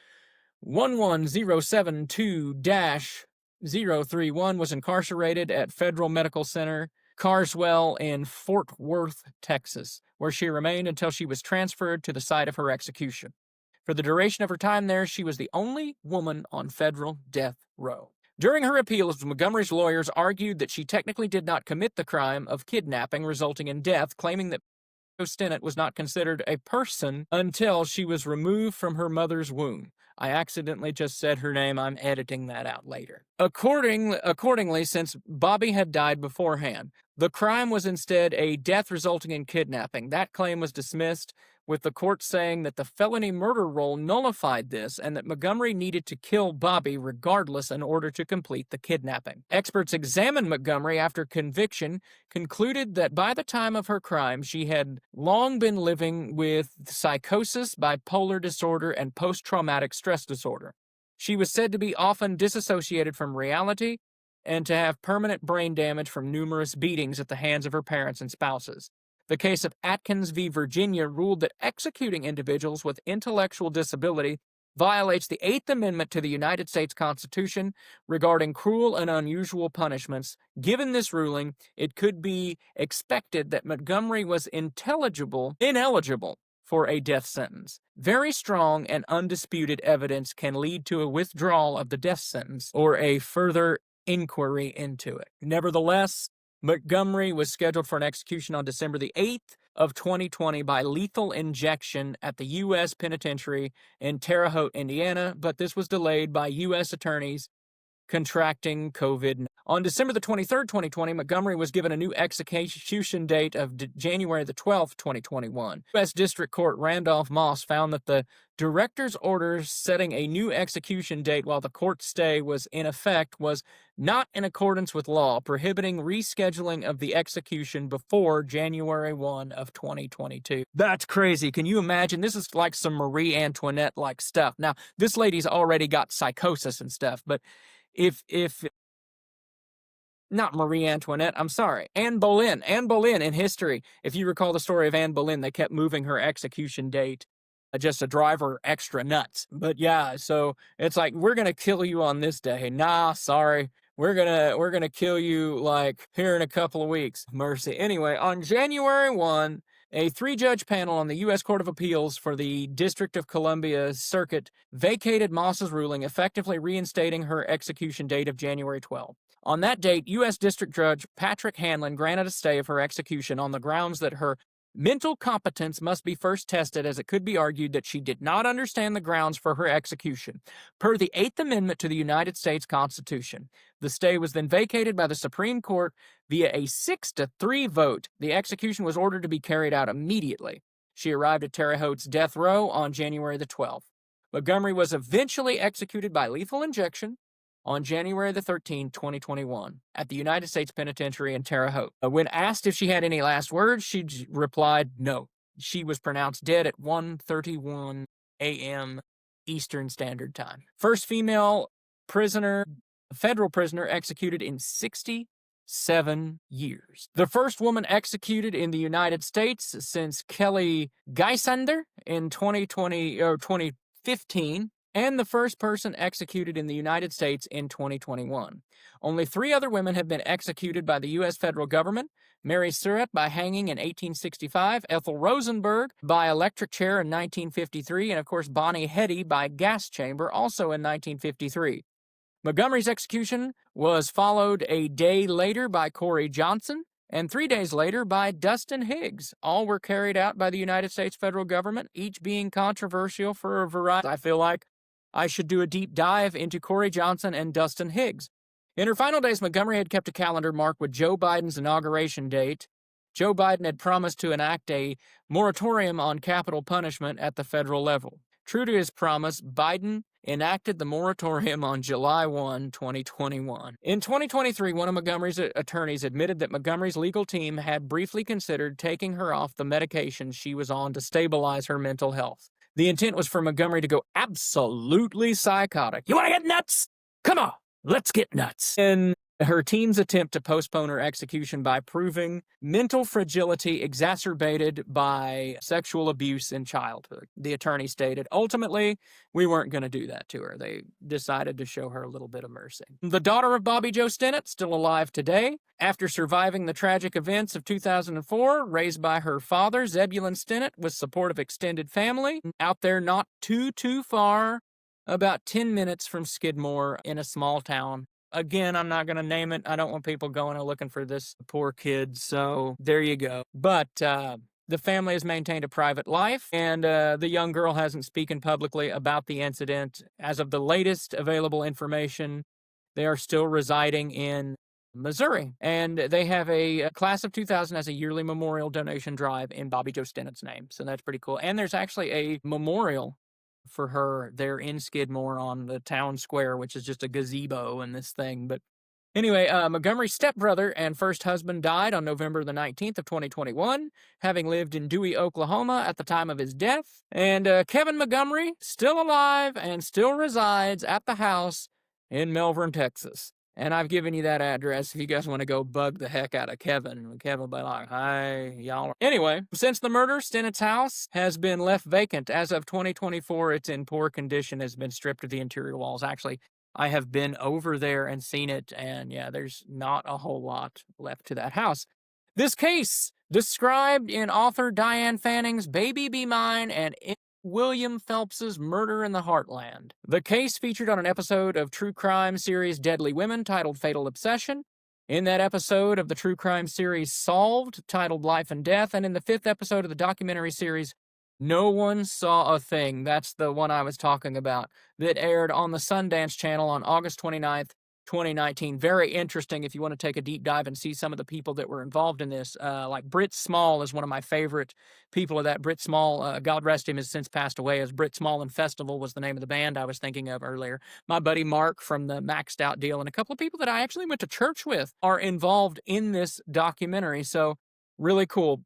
11072-031, was incarcerated at Federal Medical Center Carswell in Fort Worth, Texas, where she remained until she was transferred to the site of her execution. For the duration of her time there, she was the only woman on federal death row. During her appeals, Montgomery's lawyers argued that she technically did not commit the crime of kidnapping resulting in death, claiming that Stinnett was not considered a person until she was removed from her mother's womb. I accidentally just said her name. I'm editing that out later. Accordingly, since Bobby had died beforehand, the crime was instead a death resulting in kidnapping. That claim was dismissed, with the court saying that the felony murder rule nullified this and that Montgomery needed to kill Bobby regardless in order to complete the kidnapping. Experts examined Montgomery after conviction, concluded that by the time of her crime, she had long been living with psychosis, bipolar disorder, and post-traumatic stress disorder. She was said to be often disassociated from reality and to have permanent brain damage from numerous beatings at the hands of her parents and spouses. The case of Atkins v. Virginia ruled that executing individuals with intellectual disability violates the Eighth Amendment to the United States Constitution regarding cruel and unusual punishments. Given this ruling, it could be expected that Montgomery was ineligible for a death sentence. Very strong and undisputed evidence can lead to a withdrawal of the death sentence or a further inquiry into it. Nevertheless, Montgomery was scheduled for an execution on December the 8th of 2020 by lethal injection at the U.S. Penitentiary in Terre Haute, Indiana, but this was delayed by U.S. attorneys contracting COVID. On December the 23rd, 2020, Montgomery was given a new execution date of January the 12th, 2021. U.S. District Court Randolph Moss found that the director's order setting a new execution date while the court stay was in effect was not in accordance with law, prohibiting rescheduling of the execution before January 1 of 2022. That's crazy. Can you imagine? This is like some Marie Antoinette-like stuff. Now, this lady's already got psychosis and stuff, but if not Marie Antoinette, I'm sorry, Anne Boleyn in history. If you recall the story of Anne Boleyn, they kept moving her execution date just to drive her extra nuts. But yeah, so it's like, we're going to kill you on this day. Nah, sorry. We're gonna kill you like here in a couple of weeks. Mercy. Anyway, on January 1, A three-judge panel on the U.S. Court of Appeals for the District of Columbia Circuit vacated Moss's ruling, effectively reinstating her execution date of January 12. On that date, U.S. District Judge Patrick Hanlon granted a stay of her execution on the grounds that her mental competence must be first tested, as it could be argued that she did not understand the grounds for her execution, per the Eighth Amendment to the United States Constitution. The stay was then vacated by the Supreme Court via a 6-3 vote. The execution was ordered to be carried out immediately. She arrived at Terre Haute death row on January the 12th. Montgomery was eventually executed by lethal injection on January the 13th, 2021, at the United States Penitentiary in Terre Haute. When asked if she had any last words, she replied no. She was pronounced dead at 1:31 a.m. Eastern Standard Time. First female prisoner, federal prisoner, executed in 67 years. The first woman executed in the United States since Kelly Geisander in 2015. And the first person executed in the United States in 2021. Only 3 other women have been executed by the U.S. federal government: Mary Surratt by hanging in 1865, Ethel Rosenberg by electric chair in 1953, and of course Bonnie Heady by gas chamber also in 1953. Montgomery's execution was followed a day later by Corey Johnson, and 3 days later by Dustin Higgs. All were carried out by the United States federal government, each being controversial for a variety. I feel like I should do a deep dive into Corey Johnson and Dustin Higgs. In her final days, Montgomery had kept a calendar marked with Joe Biden's inauguration date. Joe Biden had promised to enact a moratorium on capital punishment at the federal level. True to his promise, Biden enacted the moratorium on July 1, 2021. In 2023, one of Montgomery's attorneys admitted that Montgomery's legal team had briefly considered taking her off the medications she was on to stabilize her mental health. The intent was for Montgomery to go absolutely psychotic. You want to get nuts? Come on, let's get nuts. In her team's attempt to postpone her execution by proving mental fragility exacerbated by sexual abuse in childhood, the attorney stated. Ultimately, we weren't going to do that to her. They decided to show her a little bit of mercy. The daughter of Bobby Joe Stinnett, still alive today, after surviving the tragic events of 2004, raised by her father, Zebulon Stinnett, with support of extended family, out there not too far, about 10 minutes from Skidmore in a small town. Again, I'm not going to name it. I don't want people going and looking for this poor kid, so there you go. But the family has maintained a private life, and the young girl hasn't spoken publicly about the incident. As of the latest available information, they are still residing in Missouri, and they have a class of 2000 as a yearly memorial donation drive in Bobby Joe Stinnett's name, so that's pretty cool. And there's actually a memorial for her there in Skidmore on the town square, which is just a gazebo and this thing. But anyway, Montgomery's stepbrother and first husband died on November the 19th of 2021, having lived in Dewey, Oklahoma at the time of his death. And Kevin Montgomery, still alive and still resides at the house in Melbourne, Texas. And I've given you that address if you guys want to go bug the heck out of Kevin. Kevin will be like, hi, y'all. Anyway, since the murder, Stinnett's house has been left vacant. As of 2024, it's in poor condition, has been stripped of the interior walls. Actually, I have been over there and seen it, and yeah, there's not a whole lot left to that house. This case, described in author Diane Fanning's Baby Be Mine and William Phelps's Murder in the Heartland. The case featured on an episode of true crime series Deadly Women titled Fatal Obsession, in that episode of the true crime series Solved titled Life and Death, and in the 5th episode of the documentary series No One Saw a Thing. That's the one I was talking about that aired on the Sundance Channel on August 29th, 2019. Very interesting if you want to take a deep dive and see some of the people that were involved in this. Like Britt Small is one of my favorite people of that. Britt Small, God rest him, has since passed away, as Britt Small and Festival was the name of the band I was thinking of earlier. My buddy Mark from the Maxed Out deal and a couple of people that I actually went to church with are involved in this documentary. So really cool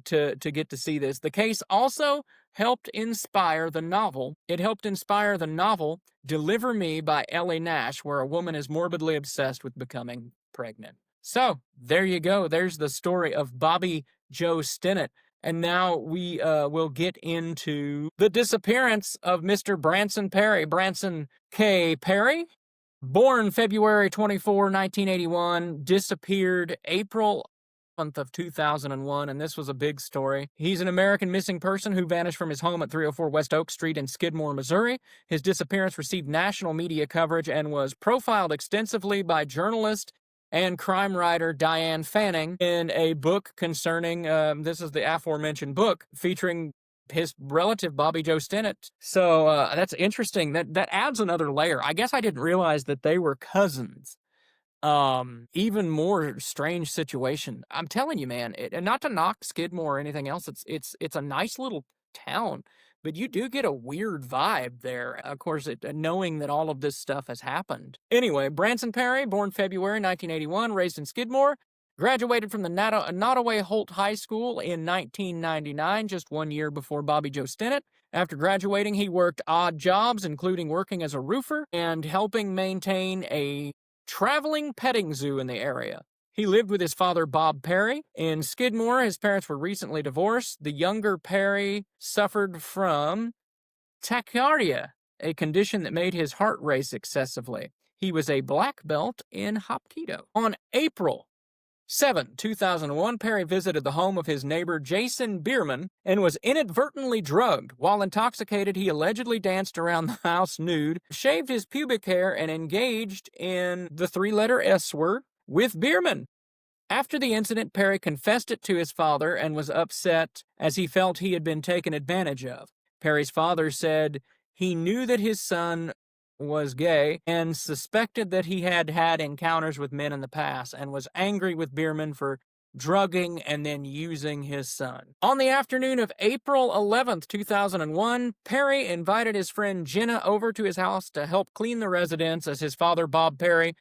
to get to see this. The case also helped inspire the novel. It helped inspire the novel Deliver Me by Ellie Nash, where a woman is morbidly obsessed with becoming pregnant. So there you go. There's the story of Bobby Joe Stinnett. And now we will get into the disappearance of Mr. Branson Perry. Branson K. Perry, born February 24, 1981, disappeared April of 2001, and this was a big story. He's an American missing person who vanished from his home at 304 West Oak Street in Skidmore, Missouri. His disappearance received national media coverage and was profiled extensively by journalist and crime writer Diane Fanning in a book concerning, this is the aforementioned book, featuring his relative Bobby Joe Stinnett. So that's interesting. That adds another layer. I guess I didn't realize that they were cousins. Even more strange situation. I'm telling you, man, and not to knock Skidmore or anything else, it's a nice little town, but you do get a weird vibe there. Of course, knowing that all of this stuff has happened. Anyway, Branson Perry, born February 1981, raised in Skidmore, graduated from the Nottoway Holt High School in 1999, just 1 year before Bobby Joe Stinnett. After graduating, he worked odd jobs, including working as a roofer and helping maintain a traveling petting zoo in the area. He lived with his father, Bob Perry. In Skidmore, his parents were recently divorced. The younger Perry suffered from tachycardia, a condition that made his heart race excessively. He was a black belt in Hapkido. On April 7, 2001, Perry visited the home of his neighbor Jason Bierman and was inadvertently drugged. While intoxicated, he allegedly danced around the house nude, shaved his pubic hair, and engaged in the three-letter S word with Bierman. After the incident, Perry confessed it to his father and was upset as he felt he had been taken advantage of. Perry's father said he knew that his son was gay and suspected that he had had encounters with men in the past and was angry with Bierman for drugging and then using his son. On the afternoon of April 11th, 2001, Perry invited his friend Jenna over to his house to help clean the residence as his father, Bob Perry,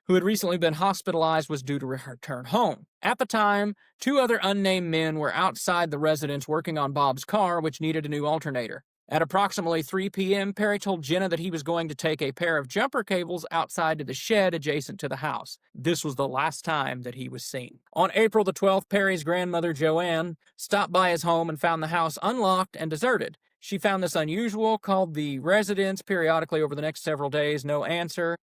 who had recently been hospitalized, was due to return home. At the time, two other unnamed men were outside the residence working on Bob's car, which needed a new alternator. At approximately 3 p.m., Perry told Jenna that he was going to take a pair of jumper cables outside to the shed adjacent to the house. This was the last time that he was seen. On April the 12th, Perry's grandmother, Joanne, stopped by his home and found the house unlocked and deserted. She found this unusual, called the residence periodically over the next several days. No answer.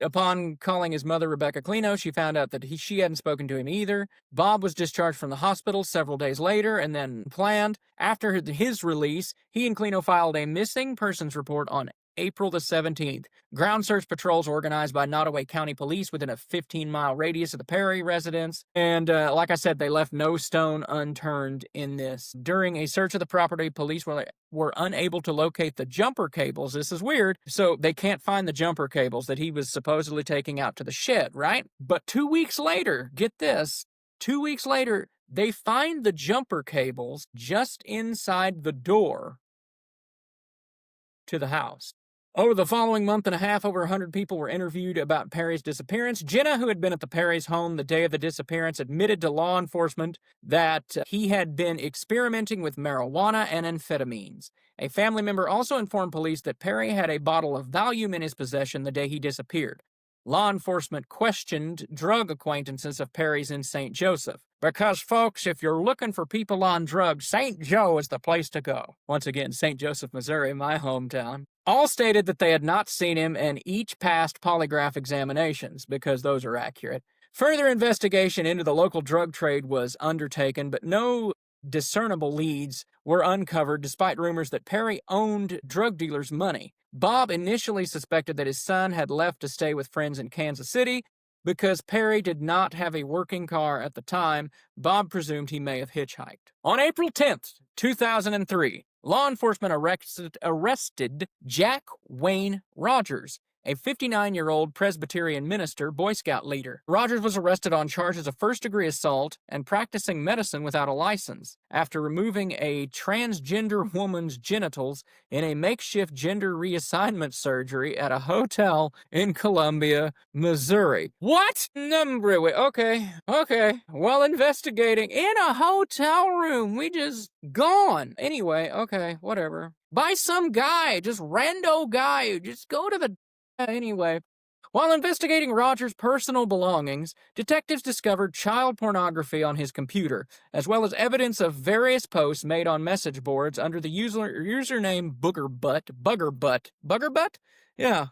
Upon calling his mother, Rebecca Clino, she found out that she hadn't spoken to him either. Bob was discharged from the hospital several days later and then planned. After his release, he and Clino filed a missing persons report on April the 17th. Ground search patrols organized by Nottoway County Police within a 15-mile radius of the Perry residence. And like I said, they left no stone unturned in this. During a search of the property, police were unable to locate the jumper cables. This is weird. So they can't find the jumper cables that he was supposedly taking out to the shed, right? But 2 weeks later, get this, 2 weeks later, they find the jumper cables just inside the door to the house. Over the following month and a half, over 100 people were interviewed about Perry's disappearance. Jenna, who had been at the Perry's home the day of the disappearance, admitted to law enforcement that he had been experimenting with marijuana and amphetamines. A family member also informed police that Perry had a bottle of Valium in his possession the day he disappeared. Law enforcement questioned drug acquaintances of Perry's in St. Joseph. Because, folks, if you're looking for people on drugs, St. Joe is the place to go. Once again, St. Joseph, Missouri, my hometown. All stated that they had not seen him and each passed polygraph examinations, because those are accurate. Further investigation into the local drug trade was undertaken, but no discernible leads were uncovered despite rumors that Perry owned drug dealers' money. Bob initially suspected that his son had left to stay with friends in Kansas City. Because Perry did not have a working car at the time, Bob presumed he may have hitchhiked. On April 10th, 2003, law enforcement arrested Jack Wayne Rogers, a 59-year-old Presbyterian minister, Boy Scout leader. Rogers was arrested on charges of first-degree assault and practicing medicine without a license after removing a transgender woman's genitals in a makeshift gender reassignment surgery at a hotel in Columbia, Missouri. What? Okay. While investigating in a hotel room, we just gone. Anyway, okay, whatever. By some guy, just rando guy, just go to the... Anyway, while investigating Rogers' personal belongings, detectives discovered child pornography on his computer, as well as evidence of various posts made on message boards under the username Boogerbutt. Buggerbutt? Yeah.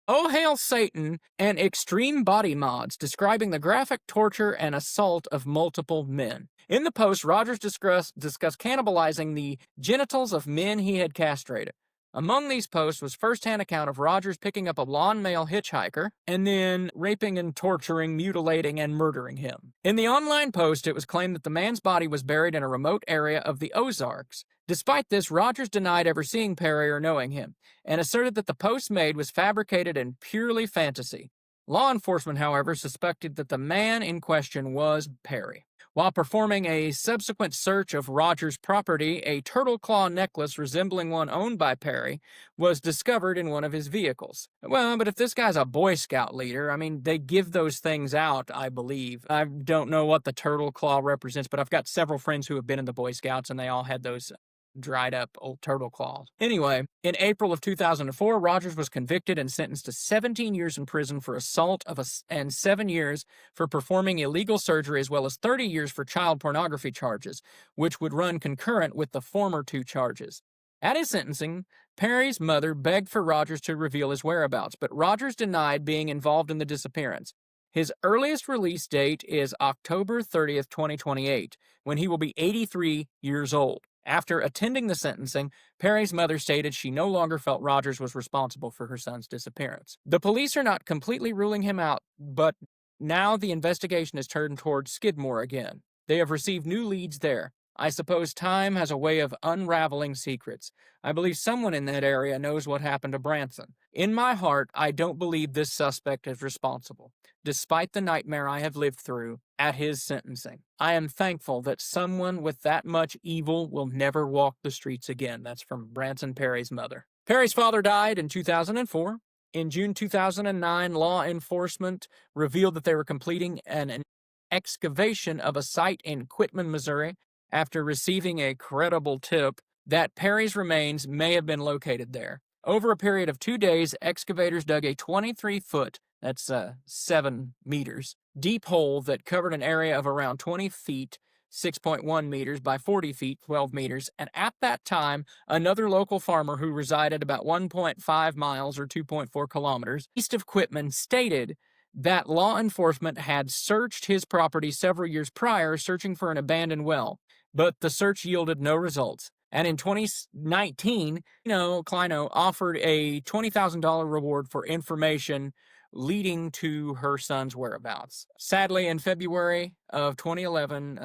Oh Hail Satan, and extreme body mods describing the graphic torture and assault of multiple men. In the post, Rogers discussed cannibalizing the genitals of men he had castrated. Among these posts was first-hand account of Rogers picking up a blonde male hitchhiker and then raping and torturing, mutilating, and murdering him. In the online post, it was claimed that the man's body was buried in a remote area of the Ozarks. Despite this, Rogers denied ever seeing Perry or knowing him, and asserted that the post made was fabricated and purely fantasy. Law enforcement, however, suspected that the man in question was Perry. While performing a subsequent search of Rogers' property, a turtle claw necklace resembling one owned by Perry was discovered in one of his vehicles. Well, but if this guy's a Boy Scout leader, I mean, they give those things out, I believe. I don't know what the turtle claw represents, but I've got several friends who have been in the Boy Scouts, and they all had those dried up old turtle claws. Anyway, in April of 2004, Rogers was convicted and sentenced to 17 years in prison for assault and 7 years for performing illegal surgery, as well as 30 years for child pornography charges, which would run concurrent with the former 2 charges. At his sentencing, Perry's mother begged for Rogers to reveal his whereabouts, but Rogers denied being involved in the disappearance. His earliest release date is October 30th, 2028, when he will be 83 years old. After attending the sentencing, Perry's mother stated she no longer felt Rogers was responsible for her son's disappearance. The police are not completely ruling him out, but now the investigation is turned toward Skidmore again. They have received new leads there. I suppose time has a way of unraveling secrets. I believe someone in that area knows what happened to Branson. In my heart, I don't believe this suspect is responsible, despite the nightmare I have lived through at his sentencing. I am thankful that someone with that much evil will never walk the streets again. That's from Branson Perry's mother. Perry's father died in 2004. In June 2009, law enforcement revealed that they were completing an excavation of a site in Quitman, Missouri, after receiving a credible tip that Perry's remains may have been located there. Over a period of 2 days, excavators dug a 23-foot, that's 7 meters, deep hole that covered an area of around 20 feet, 6.1 meters by 40 feet, 12 meters, and at that time, another local farmer who resided about 1.5 miles or 2.4 kilometers east of Quitman stated that law enforcement had searched his property several years prior, searching for an abandoned well, but the search yielded no results. And in 2019, Kleino offered a $20,000 reward for information leading to her son's whereabouts. Sadly, in February of 2011,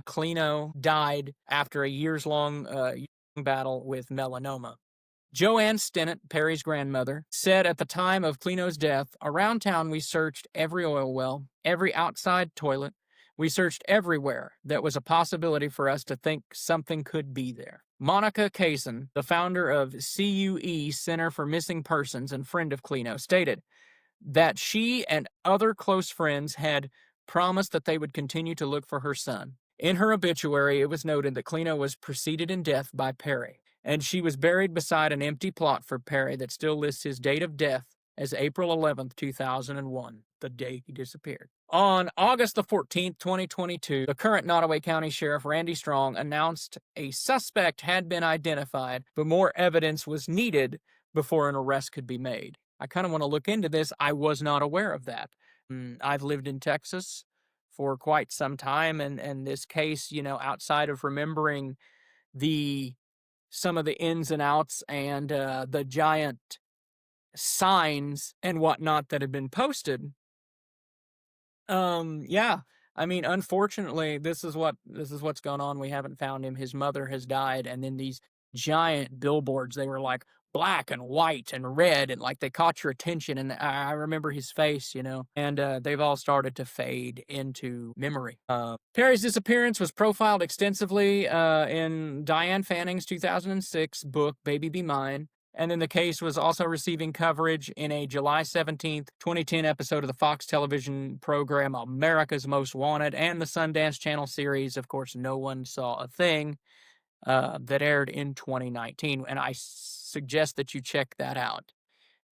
Kleino died after a years-long battle with melanoma. Joanne Stinnett, Perry's grandmother, said at the time of Kleino's death, around town we searched every oil well, every outside toilet. We searched everywhere that was a possibility for us to think something could be there. Monica Kaysen, the founder of CUE Center for Missing Persons and friend of Kleino, stated that she and other close friends had promised that they would continue to look for her son. In her obituary, it was noted that Kleino was preceded in death by Perry, and she was buried beside an empty plot for Perry that still lists his date of death as April 11th, 2001, the day he disappeared. On August the 14th, 2022, the current Nottoway County Sheriff Randy Strong announced a suspect had been identified, but more evidence was needed before an arrest could be made. I kind of want to look into this. I was not aware of that. I've lived in Texas for quite some time, and this case, outside of remembering some of the ins and outs and the giant signs and whatnot that have been posted. Unfortunately, this is what's going on. We haven't found him. His mother has died, and then these giant billboards, they were like black and white and red, and like they caught your attention, and I remember his face, and they've all started to fade into memory. Perry's disappearance was profiled extensively in Diane Fanning's 2006 book, Baby Be Mine. And then the case was also receiving coverage in a July 17th, 2010 episode of the Fox television program America's Most Wanted and the Sundance Channel series, of course, No One Saw a Thing, that aired in 2019. And I suggest that you check that out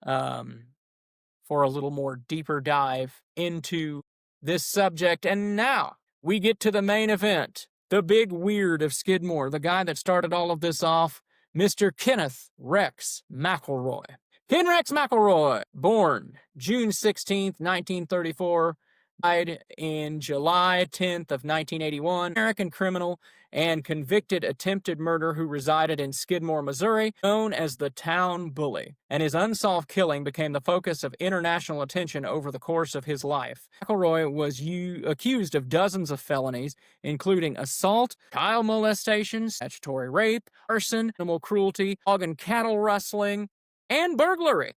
for a little more deeper dive into this subject. And now we get to the main event, the big weird of Skidmore, the guy that started all of this off, Mr. Kenneth Rex McElroy. Ken Rex McElroy, born June 16th, 1934, died in July 10th of 1981, American criminal and convicted attempted murder who resided in Skidmore, Missouri, known as the Town Bully, and his unsolved killing became the focus of international attention over the course of his life. McElroy was accused of dozens of felonies, including assault, child molestation, statutory rape, arson, animal cruelty, hog and cattle rustling, and burglary.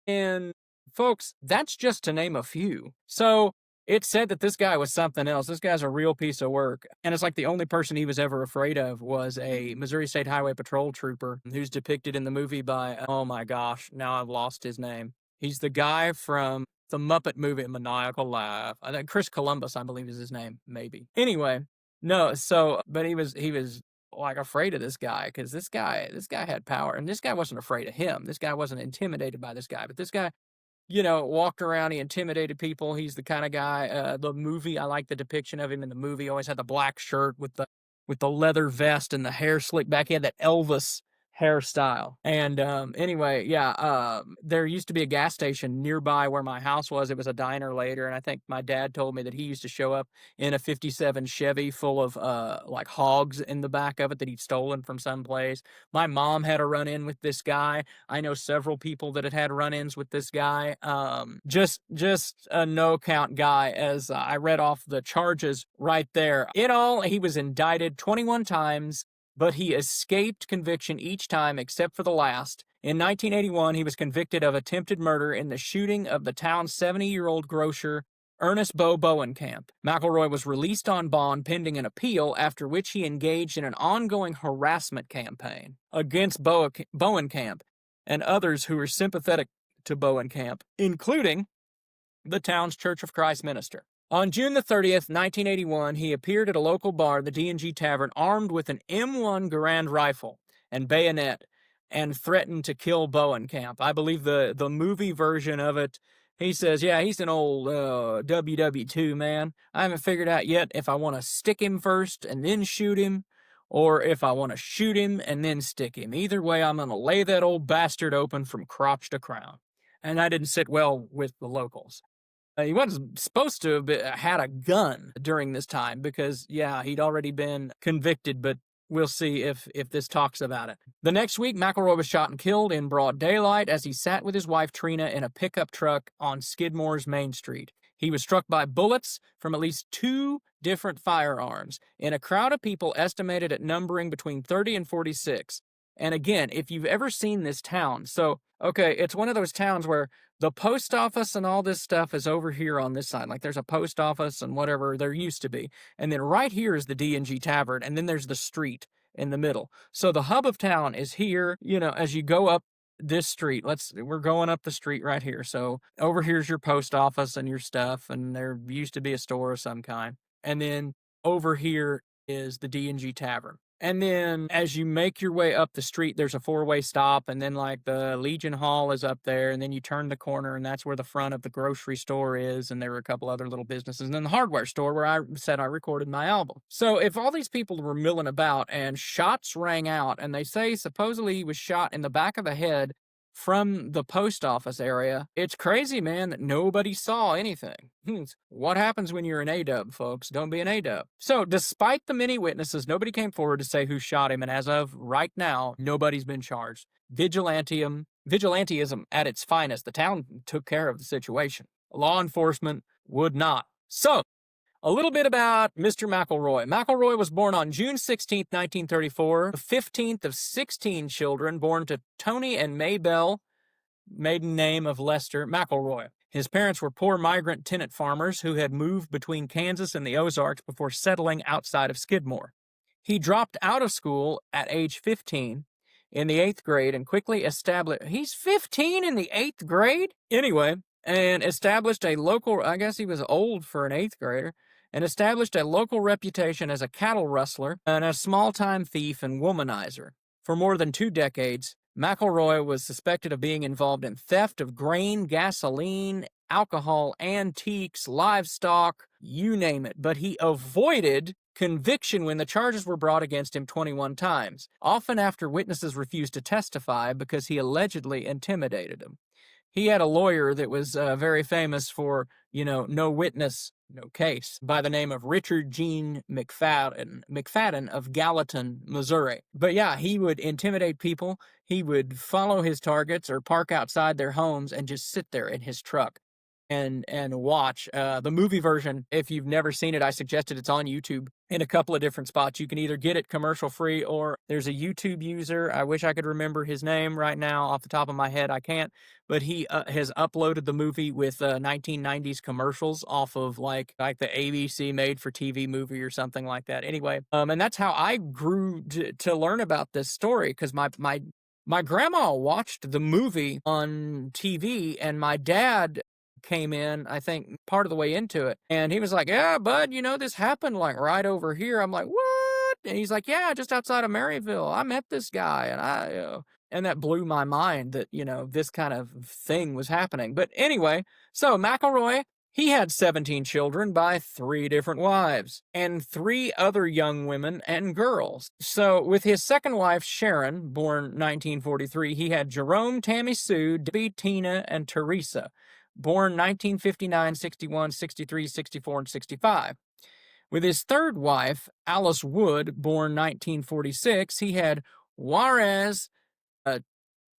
And folks, that's just to name a few. So it said that this guy was something else. This guy's a real piece of work. And it's like the only person he was ever afraid of was a Missouri State Highway Patrol trooper who's depicted in the movie by, oh my gosh, now I've lost his name. He's the guy from the Muppet movie, Maniacal Laugh. I think Chris Columbus, I believe is his name, maybe. Anyway, no, so, but he was like afraid of this guy because this guy had power, and this guy wasn't afraid of him. This guy wasn't intimidated by this guy, but this guy, walked around, he intimidated people. He's the kind of guy, the movie, I like the depiction of him in the movie, always had the black shirt with the leather vest and the hair slicked back. He had that Elvis hairstyle. And anyway, there used to be a gas station nearby where my house was. It was a diner later, and I think my dad told me that he used to show up in a 57 Chevy full of like hogs in the back of it that he'd stolen from someplace. My mom had a run-in with this guy. I know several people that had run-ins with this guy. Just a no-count guy, as I read off the charges right there. In all, he was indicted 21 times, but he escaped conviction each time except for the last. In 1981, he was convicted of attempted murder in the shooting of the town's 70-year-old grocer, Ernest Bo Bowenkamp. McElroy was released on bond pending an appeal, after which he engaged in an ongoing harassment campaign against Bowenkamp and others who were sympathetic to Bowenkamp, including the town's Church of Christ minister. On June the 30th, 1981, he appeared at a local bar, the D&G Tavern, armed with an M1 Garand rifle and bayonet, and threatened to kill Bowenkamp. I believe the movie version of it, he says, yeah, he's an old WW2 man. I haven't figured out yet if I want to stick him first and then shoot him, or if I want to shoot him and then stick him. Either way, I'm going to lay that old bastard open from crotch to crown. And that didn't sit well with the locals. He wasn't supposed to have had a gun during this time because, he'd already been convicted, but we'll see if this talks about it. The next week, McElroy was shot and killed in broad daylight as he sat with his wife Trina in a pickup truck on Skidmore's Main Street. He was struck by bullets from at least 2 different firearms in a crowd of people estimated at numbering between 30 and 46. And again, if you've ever seen this town, it's one of those towns where the post office and all this stuff is over here on this side. Like there's a post office and whatever there used to be. And then right here is the D&G Tavern. And then there's the street in the middle. So the hub of town is here, as you go up this street. We're going up the street right here. So over here's your post office and your stuff. And there used to be a store of some kind. And then over here is the D&G Tavern. And then as you make your way up the street, there's a 4-way stop, and then like the Legion Hall is up there, and then you turn the corner, and that's where the front of the grocery store is, and there were a couple other little businesses, and then the hardware store where I said I recorded my album. So if all these people were milling about and shots rang out, and they say supposedly he was shot in the back of the head from the post office area, it's crazy, man, that nobody saw anything. What happens when you're an A-dub, folks? Don't be an A-dub. So, despite the many witnesses, nobody came forward to say who shot him, and as of right now, nobody's been charged. Vigilantism at its finest. The town took care of the situation. Law enforcement would not. So, a little bit about Mr. McElroy. McElroy was born on June 16, 1934, the 15th of 16 children born to Tony and Maybelle, maiden name of Lester, McElroy. His parents were poor migrant tenant farmers who had moved between Kansas and the Ozarks before settling outside of Skidmore. He dropped out of school at age 15 in the 8th grade and quickly established... He's 15 in the 8th grade? Anyway, and established a local... I guess he was old for an 8th grader. And established a local reputation as a cattle rustler and a small-time thief and womanizer. For more than 2 decades, McElroy was suspected of being involved in theft of grain, gasoline, alcohol, antiques, livestock, you name it. But he avoided conviction when the charges were brought against him 21 times, often after witnesses refused to testify because he allegedly intimidated them. He had a lawyer that was very famous for, no witness, no case, by the name of Richard Gene McFadden of Gallatin, Missouri. But yeah, he would intimidate people. He would follow his targets or park outside their homes and just sit there in his truck and watch. The movie version, if you've never seen it, I suggested it's on YouTube in a couple of different spots. You can either get it commercial free, or there's a YouTube user. I wish I could remember his name right now off the top of my head. I can't, but he has uploaded the movie with 1990s commercials off of like the ABC made for TV movie or something like that. Anyway, and that's how I grew to learn about this story, because my grandma watched the movie on TV, and my dad came in, I think, part of the way into it. And he was like, yeah, bud, this happened like right over here. I'm like, what? And he's like, yeah, just outside of Maryville. I met this guy. And that blew my mind that, this kind of thing was happening. But anyway, so McElroy, he had 17 children by 3 different wives and 3 other young women and girls. So with his second wife, Sharon, born 1943, he had Jerome, Tammy Sue, Debbie, Tina, and Teresa, born 1959, 61, 63, 64, and 65. With his third wife, Alice Wood, born 1946, he had Juarez,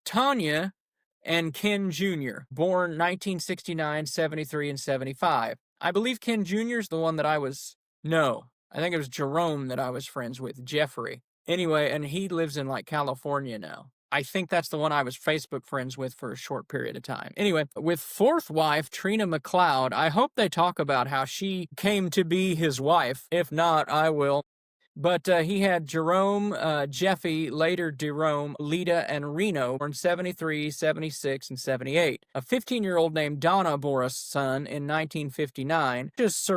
Tanya, and Ken Jr., born 1969, 73, and 75. I believe Ken Jr. is the one that I think it was Jerome that I was friends with, Jeffrey. Anyway, and he lives in California now. I think that's the one I was Facebook friends with for a short period of time. Anyway, with fourth wife, Trina McLeod, I hope they talk about how she came to be his wife. If not, I will. But he had Jerome, Jeffy, later Jerome, Lita, and Reno, born 73, 76, and 78. A 15-year-old named Donna bore a son in 1959. Just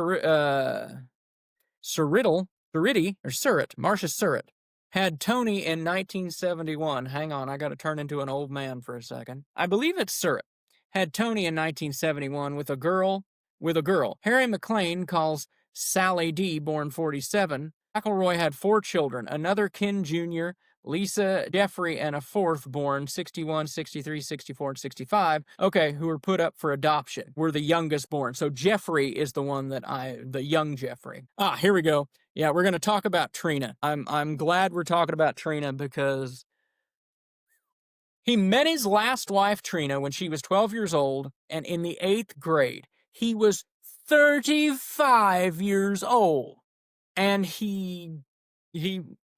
Marcia Surratt, had Tony in 1971. Hang on, I got to turn into an old man for a second. I believe it's Surratt. Had Tony in 1971 with a girl. Harry McLean calls Sally D, born 47. McElroy had 4 children, another Ken Jr., Lisa, Jeffrey, and a fourth born 61, 63, 64, and 65, who were put up for adoption, were the youngest born. So Jeffrey is the one the young Jeffrey. Here we go. Yeah, we're going to talk about Trina. I'm glad we're talking about Trina because he met his last wife, Trina, when she was 12 years old, and in the 8th grade. He was 35 years old, and he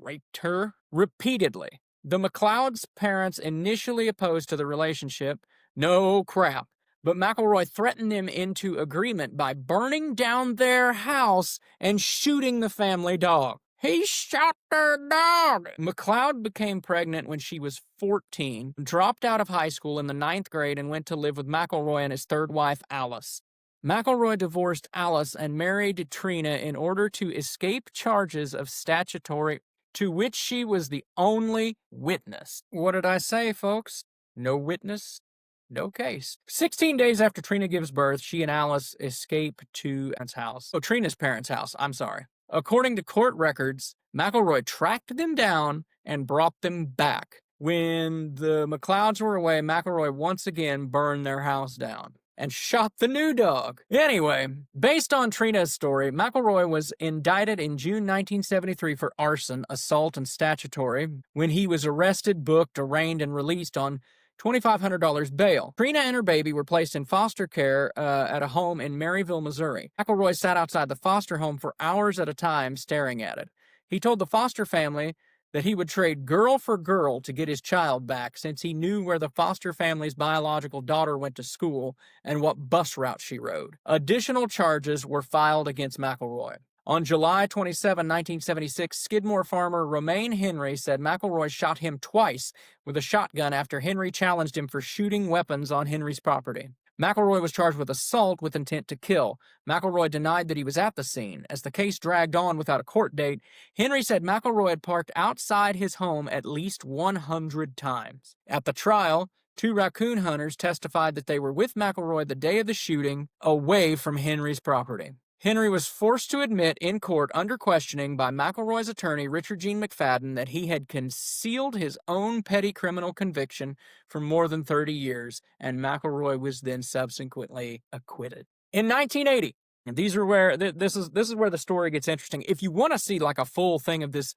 raped her repeatedly. The McLeod's parents initially opposed to the relationship. No crap. But McElroy threatened them into agreement by burning down their house and shooting the family dog. He shot their dog! McLeod became pregnant when she was 14, dropped out of high school in the 9th grade, and went to live with McElroy and his third wife, Alice. McElroy divorced Alice and married Trina in order to escape charges of statutory, to which she was the only witness. What did I say, folks? No witness, no case. 16 days after Trina gives birth, she and Alice escape to Trina's parents' house. I'm sorry. According to court records, McElroy tracked them down and brought them back. When the McLeods were away, McElroy once again burned their house down and shot the new dog. Anyway, based on Trina's story, McElroy was indicted in June 1973 for arson, assault, and statutory when he was arrested, booked, arraigned, and released on $2,500 bail. Trina and her baby were placed in foster care at a home in Maryville, Missouri. McElroy sat outside the foster home for hours at a time staring at it. He told the foster family that he would trade girl for girl to get his child back, since he knew where the foster family's biological daughter went to school and what bus route she rode. Additional charges were filed against McElroy. On July 27, 1976, Skidmore farmer Romaine Henry said McElroy shot him twice with a shotgun after Henry challenged him for shooting weapons on Henry's property. McElroy was charged with assault with intent to kill. McElroy denied that he was at the scene. As the case dragged on without a court date, Henry said McElroy had parked outside his home at least 100 times. At the trial, 2 raccoon hunters testified that they were with McElroy the day of the shooting, away from Henry's property. Henry was forced to admit in court under questioning by McElroy's attorney, Richard Gene McFadden, that he had concealed his own petty criminal conviction for more than 30 years, and McElroy was then subsequently acquitted. In 1980, and these are where this is where the story gets interesting. If you want to see like a full thing of this,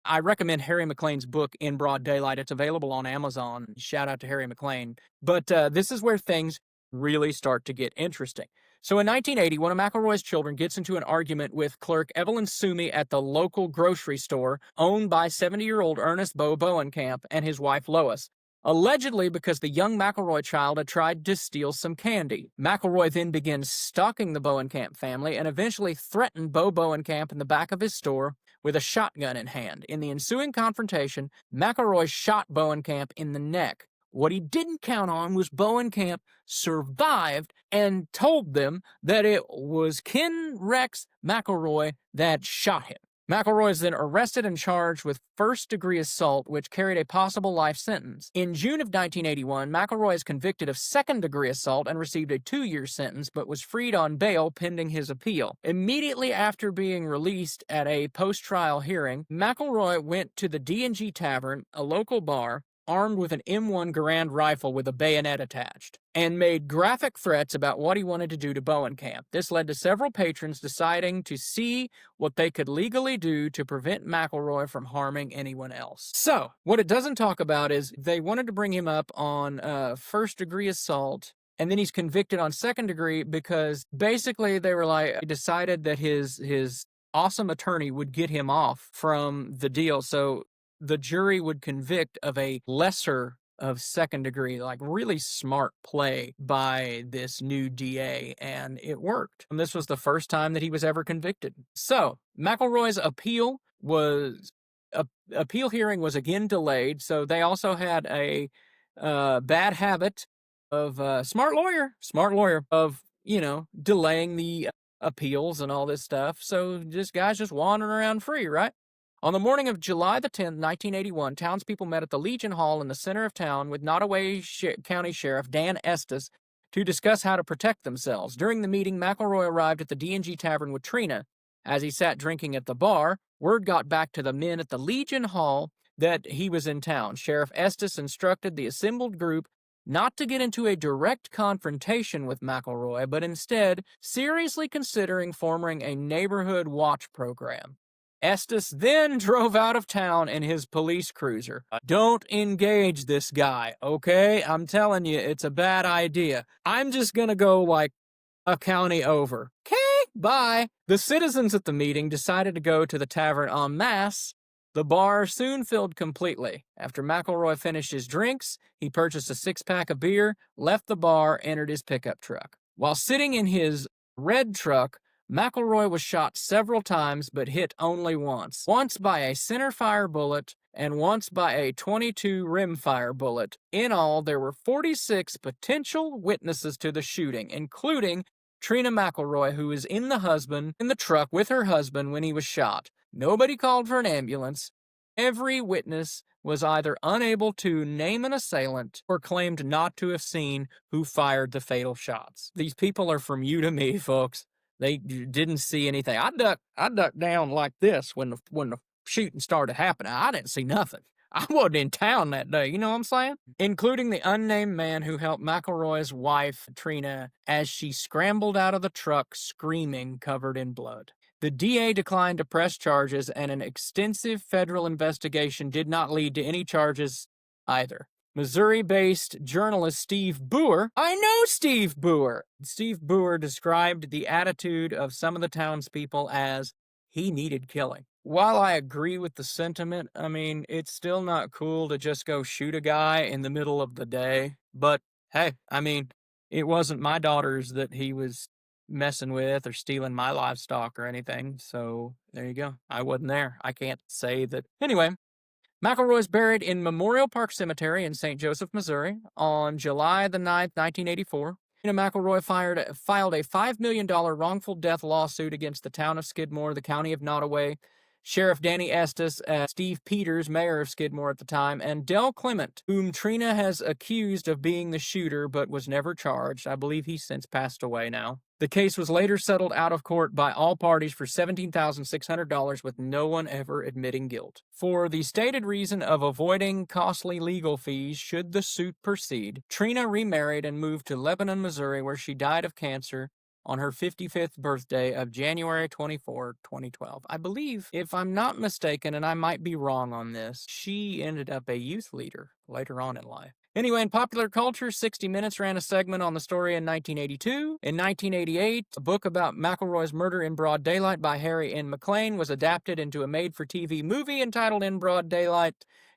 I recommend Harry McLean's book, In Broad Daylight. It's available on Amazon. Shout out to Harry McLean. But this is where things really start to get interesting. So in 1980, one of McElroy's children gets into an argument with clerk Evelyn Sumey at the local grocery store owned by 70-year-old Ernest Bo Bowenkamp and his wife Lois, allegedly because the young McElroy child had tried to steal some candy. McElroy then begins stalking the Bowenkamp family and eventually threatened Bo Bowenkamp in the back of his store with a shotgun in hand. In the ensuing confrontation, McElroy shot Bowenkamp in the neck. What he didn't count on was Bowenkamp survived and told them that it was Ken Rex McElroy that shot him. McElroy is then arrested and charged with first-degree assault, which carried a possible life sentence. In June of 1981, McElroy is convicted of second-degree assault and received a 2-year sentence, but was freed on bail pending his appeal. Immediately after being released at a post-trial hearing, McElroy went to the D&G Tavern, a local bar, armed with an M1 Garand rifle with a bayonet attached, and made graphic threats about what he wanted to do to Bowenkamp. This led to several patrons deciding to see what they could legally do to prevent McElroy from harming anyone else. So, what it doesn't talk about is they wanted to bring him up on first-degree assault, and then he's convicted on second degree because basically they were like, decided that his awesome attorney would get him off from the deal, so the jury would convict of a lesser of second degree, like really smart play by this new DA, and it worked. And this was the first time that he was ever convicted. So McElroy's appeal hearing was again delayed, so they also had a bad habit of smart lawyer of, delaying the appeals and all this stuff. So this guy's just wandering around free, right? On the morning of July the 10th, 1981, townspeople met at the Legion Hall in the center of town with Nottoway County Sheriff Dan Estes to discuss how to protect themselves. During the meeting, McElroy arrived at the D&G Tavern with Trina. As he sat drinking at the bar, word got back to the men at the Legion Hall that he was in town. Sheriff Estes instructed the assembled group not to get into a direct confrontation with McElroy, but instead seriously considering forming a neighborhood watch program. Estes then drove out of town in his police cruiser. Don't engage this guy, okay? I'm telling you, it's a bad idea. I'm just gonna go like a county over. Okay, bye. The citizens at the meeting decided to go to the tavern en masse. The bar soon filled completely. After McElroy finished his drinks, he purchased a 6-pack of beer, left the bar, entered his pickup truck. While sitting in his red truck, McElroy was shot several times but hit only once. Once by a centerfire bullet and once by a .22 rimfire bullet. In all, there were 46 potential witnesses to the shooting, including Trina McElroy, who was in the truck with her husband when he was shot. Nobody called for an ambulance. Every witness was either unable to name an assailant or claimed not to have seen who fired the fatal shots. These people are from you to me, folks. They didn't see anything. I ducked down like this when the shooting started happening. I didn't see nothing. I wasn't in town that day, you know what I'm saying? Including the unnamed man who helped McElroy's wife, Trina, as she scrambled out of the truck screaming, covered in blood. The DA declined to press charges, and an extensive federal investigation did not lead to any charges either. Missouri-based journalist Steve Boer. I know Steve Boer. Steve Boer described the attitude of some of the townspeople as he needed killing. While I agree with the sentiment, I mean, it's still not cool to just go shoot a guy in the middle of the day. But hey, I mean, it wasn't my daughters that he was messing with or stealing my livestock or anything. So there you go. I wasn't there. I can't say that. Anyway. McElroy is buried in Memorial Park Cemetery in St. Joseph, Missouri on July the 9th, 1984. McElroy filed a $5 million wrongful death lawsuit against the town of Skidmore, the county of Nottoway. Sheriff Danny Estes as Steve Peters, mayor of Skidmore at the time, and Del Clement, whom Trina has accused of being the shooter but was never charged. I believe he's since passed away now. The case was later settled out of court by all parties for $17,600 with no one ever admitting guilt. For the stated reason of avoiding costly legal fees should the suit proceed, Trina remarried and moved to Lebanon, Missouri, where she died of cancer on her 55th birthday of January 24, 2012. I believe, if I'm not mistaken, and I might be wrong on this, she ended up a youth leader later on in life. Anyway, in popular culture, 60 Minutes ran a segment on the story in 1982. In 1988, a book about McElroy's murder in broad daylight by Harry N. McLean was adapted into a made-for-TV movie entitled In Broad Daylight.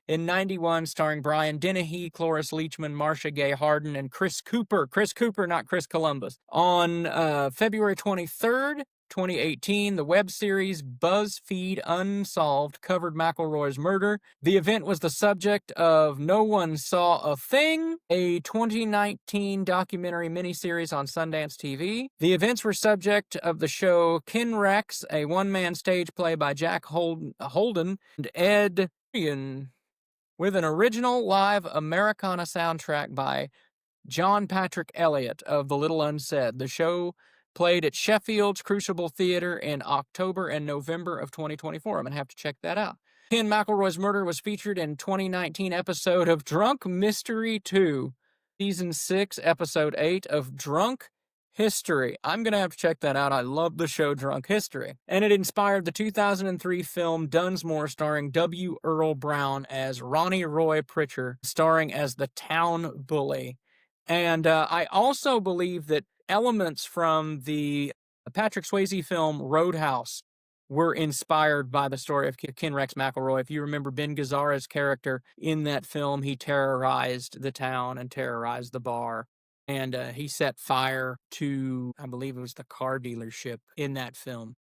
In 91, starring Brian Dennehy, Cloris Leachman, Marcia Gay Harden, and Chris Cooper. Chris Cooper, not Chris Columbus. On February 23rd, 2018, the web series BuzzFeed Unsolved covered McElroy's murder. The event was the subject of No One Saw a Thing, a 2019 documentary miniseries on Sundance TV. The events were subject of the show Ken Rex, a one-man stage play by Jack Holden and Ed Ian, with an original live Americana soundtrack by John Patrick Elliott of The Little Unsaid. The show played at Sheffield's Crucible Theater in October and November of 2024. I'm going to have to check that out. Ken McElroy's murder was featured in 2019 episode of Drunk Mystery 2, Season 6, Episode 8 of Drunk History. I'm going to have to check that out. I love the show Drunk History. And it inspired the 2003 film Dunsmore, starring W. Earl Brown as Ronnie Roy Pritchard, starring as the town bully. And I also believe that elements from the Patrick Swayze film Roadhouse were inspired by the story of Ken Rex McElroy. If you remember Ben Gazzara's character in that film, he terrorized the town and terrorized the bar. And he set fire to, I believe it was the car dealership in that film.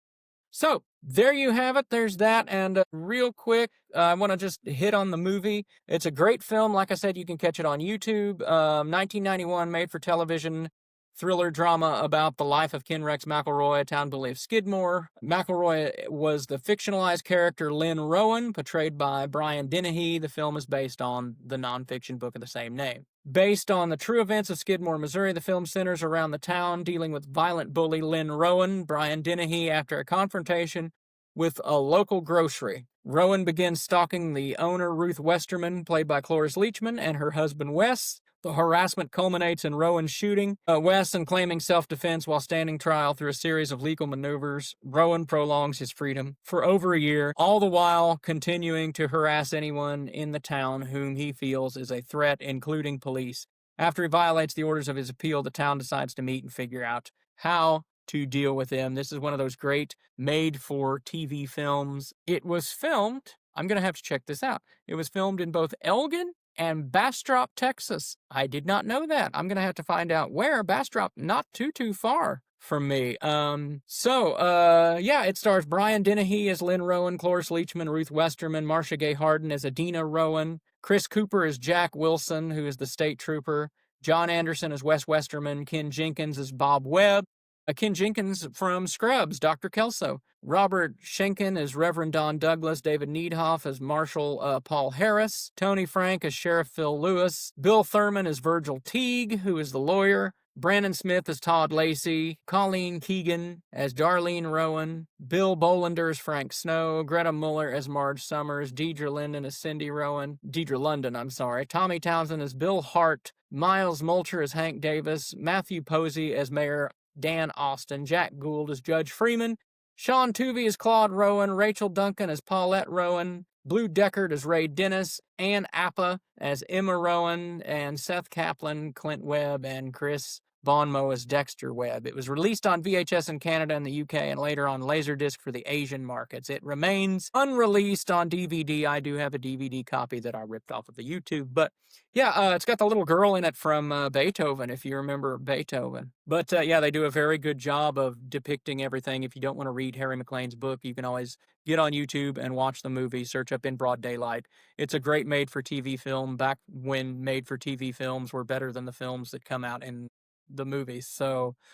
So, there you have it. There's that. And real quick, I want to just hit on the movie. It's a great film. Like I said, you can catch it on YouTube. 1991, made for television thriller drama about the life of Ken Rex McElroy, a town bully of Skidmore. McElroy was the fictionalized character Lynn Rowan, portrayed by Brian Dennehy. The film is based on the nonfiction book of the same name. Based on the true events of Skidmore, Missouri, the film centers around the town dealing with violent bully Lynn Rowan, Brian Dennehy, after a confrontation with a local grocery. Rowan begins stalking the owner, Ruth Westerman, played by Cloris Leachman, and her husband, Wes. The harassment culminates in Rowan shooting Wes and claiming self-defense while standing trial through a series of legal maneuvers. Rowan prolongs his freedom for over a year, all the while continuing to harass anyone in the town whom he feels is a threat, including police. After he violates the orders of his appeal, the town decides to meet and figure out how to deal with him. This is one of those great made-for-TV films. It was filmed, I'm going to have to check this out, it was filmed in both Elgin and Bastrop, Texas. I did not know that. I'm going to have to find out where. Bastrop, not too far from me. It stars Brian Dennehy as Lynn Rowan, Cloris Leachman, Ruth Westerman, Marcia Gay Harden as Adina Rowan, Chris Cooper as Jack Wilson, who is the state trooper, John Anderson as Wes Westerman, Ken Jenkins as Bob Webb, Ken Jenkins from Scrubs, Dr. Kelso, Robert Schenken as Reverend Don Douglas, David Needhoff as Marshal Paul Harris, Tony Frank as Sheriff Phil Lewis, Bill Thurman as Virgil Teague, who is the lawyer, Brandon Smith as Todd Lacey, Colleen Keegan as Darlene Rowan, Bill Bolander as Frank Snow, Greta Muller as Marge Summers, Deidre London as Cindy Rowan, Tommy Townsend as Bill Hart, Miles Mulcher as Hank Davis, Matthew Posey as Mayor Dan Austin, Jack Gould as Judge Freeman, Sean Tuvey as Claude Rowan, Rachel Duncan as Paulette Rowan, Blue Deckard as Ray Dennis, Ann Appa as Emma Rowan, and Seth Kaplan, Clint Webb, and Chris Bonmo as Dexter Webb. It was released on VHS in Canada and the UK and later on Laserdisc for the Asian markets. It remains unreleased on DVD. I do have a DVD copy that I ripped off of the YouTube. But yeah, it's got the little girl in it from Beethoven, if you remember Beethoven. But they do a very good job of depicting everything. If you don't want to read Harry McLean's book, you can always get on YouTube and watch the movie, search up In Broad Daylight. It's a great made-for-TV film back when made-for-TV films were better than the films that come out in the movies,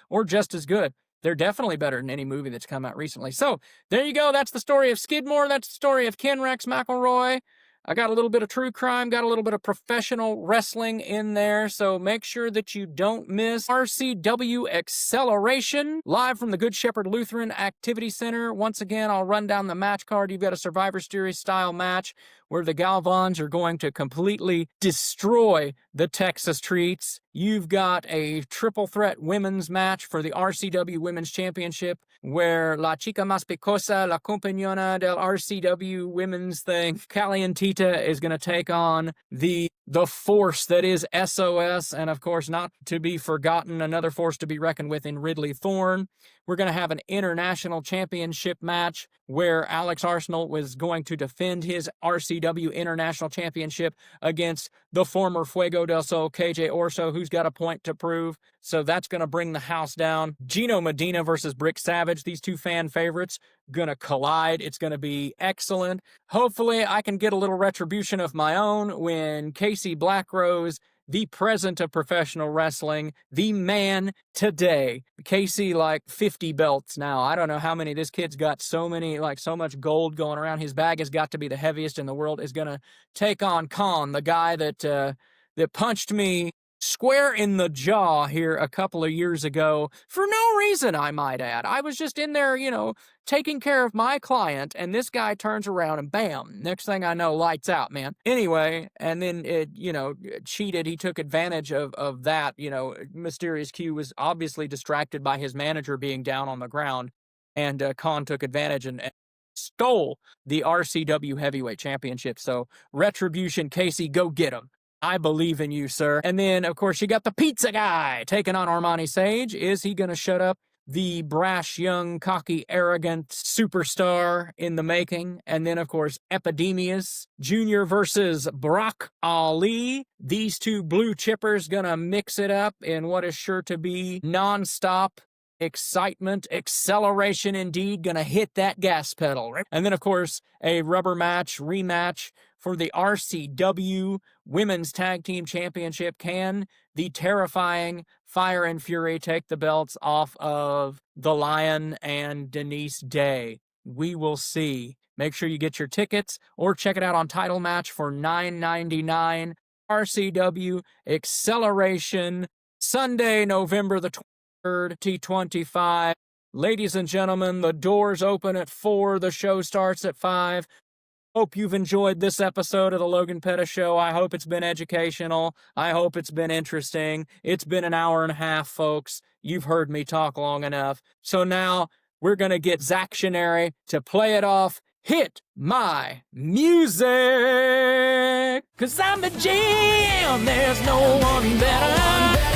or just as good. They're definitely better than any movie that's come out recently. So there you go. That's the story of Skidmore. That's the story of Ken Rex McElroy. I got a little bit of true crime, got a little bit of professional wrestling in there, so make sure that you don't miss RCW Acceleration, live from the Good Shepherd Lutheran Activity Center. Once again, I'll run down the match card. You've got a Survivor Series-style match where the Galvans are going to completely destroy the Texas Treats. You've got a triple threat women's match for the RCW Women's Championship where La Chica Más Picosa, La Compañona del RCW Women's thing, Calientita, is going to take on the force that is SOS, and of course, not to be forgotten, another force to be reckoned with in Ridley Thorne. We're going to have an international championship match where Alex Arsenal was going to defend his RCW International Championship against the former Fuego del Sol, KJ Orso, who's got a point to prove. So that's going to bring the house down. Gino Medina versus Brick Savage, these two fan favorites, going to collide. It's going to be excellent. Hopefully, I can get a little retribution of my own when Casey Blackrose, the president of professional wrestling, the man today. Casey, like 50 belts now. I don't know how many. This kid's got so much gold going around. His bag has got to be the heaviest in the world. Is going to take on Khan, the guy that punched me square in the jaw here a couple of years ago for no reason, I might add. I was just in there, taking care of my client, and this guy turns around and bam, next thing I know, lights out, man. Anyway, and then it, cheated. He took advantage of that. Mysterious Q was obviously distracted by his manager being down on the ground, and Khan took advantage and stole the RCW Heavyweight Championship. So, retribution, Casey, go get him. I believe in you, sir. And then, of course, you got the pizza guy taking on Armani Sage. Is he going to shut up the brash, young, cocky, arrogant superstar in the making? And then, of course, Epidemius Jr. versus Brock Ali. These two blue chippers going to mix it up in what is sure to be nonstop excitement, acceleration indeed, going to hit that gas pedal. And then, of course, a rubber match, rematch for the RCW Women's Tag Team Championship. Can the terrifying Fire and Fury take the belts off of the Lion and Denise Day? We will see. Make sure you get your tickets or check it out on Title Match for $9.99. RCW Acceleration, Sunday, November the 23rd, T25. Ladies and gentlemen, the doors open at 4. The show starts at 5. Hope you've enjoyed this episode of the Logan Pettis Show. I hope it's been educational. I hope it's been interesting. It's been an hour and a half, folks. You've heard me talk long enough. So now we're going to get Zactionary to play it off. Hit my music, 'cause I'm a jam. There's no one better.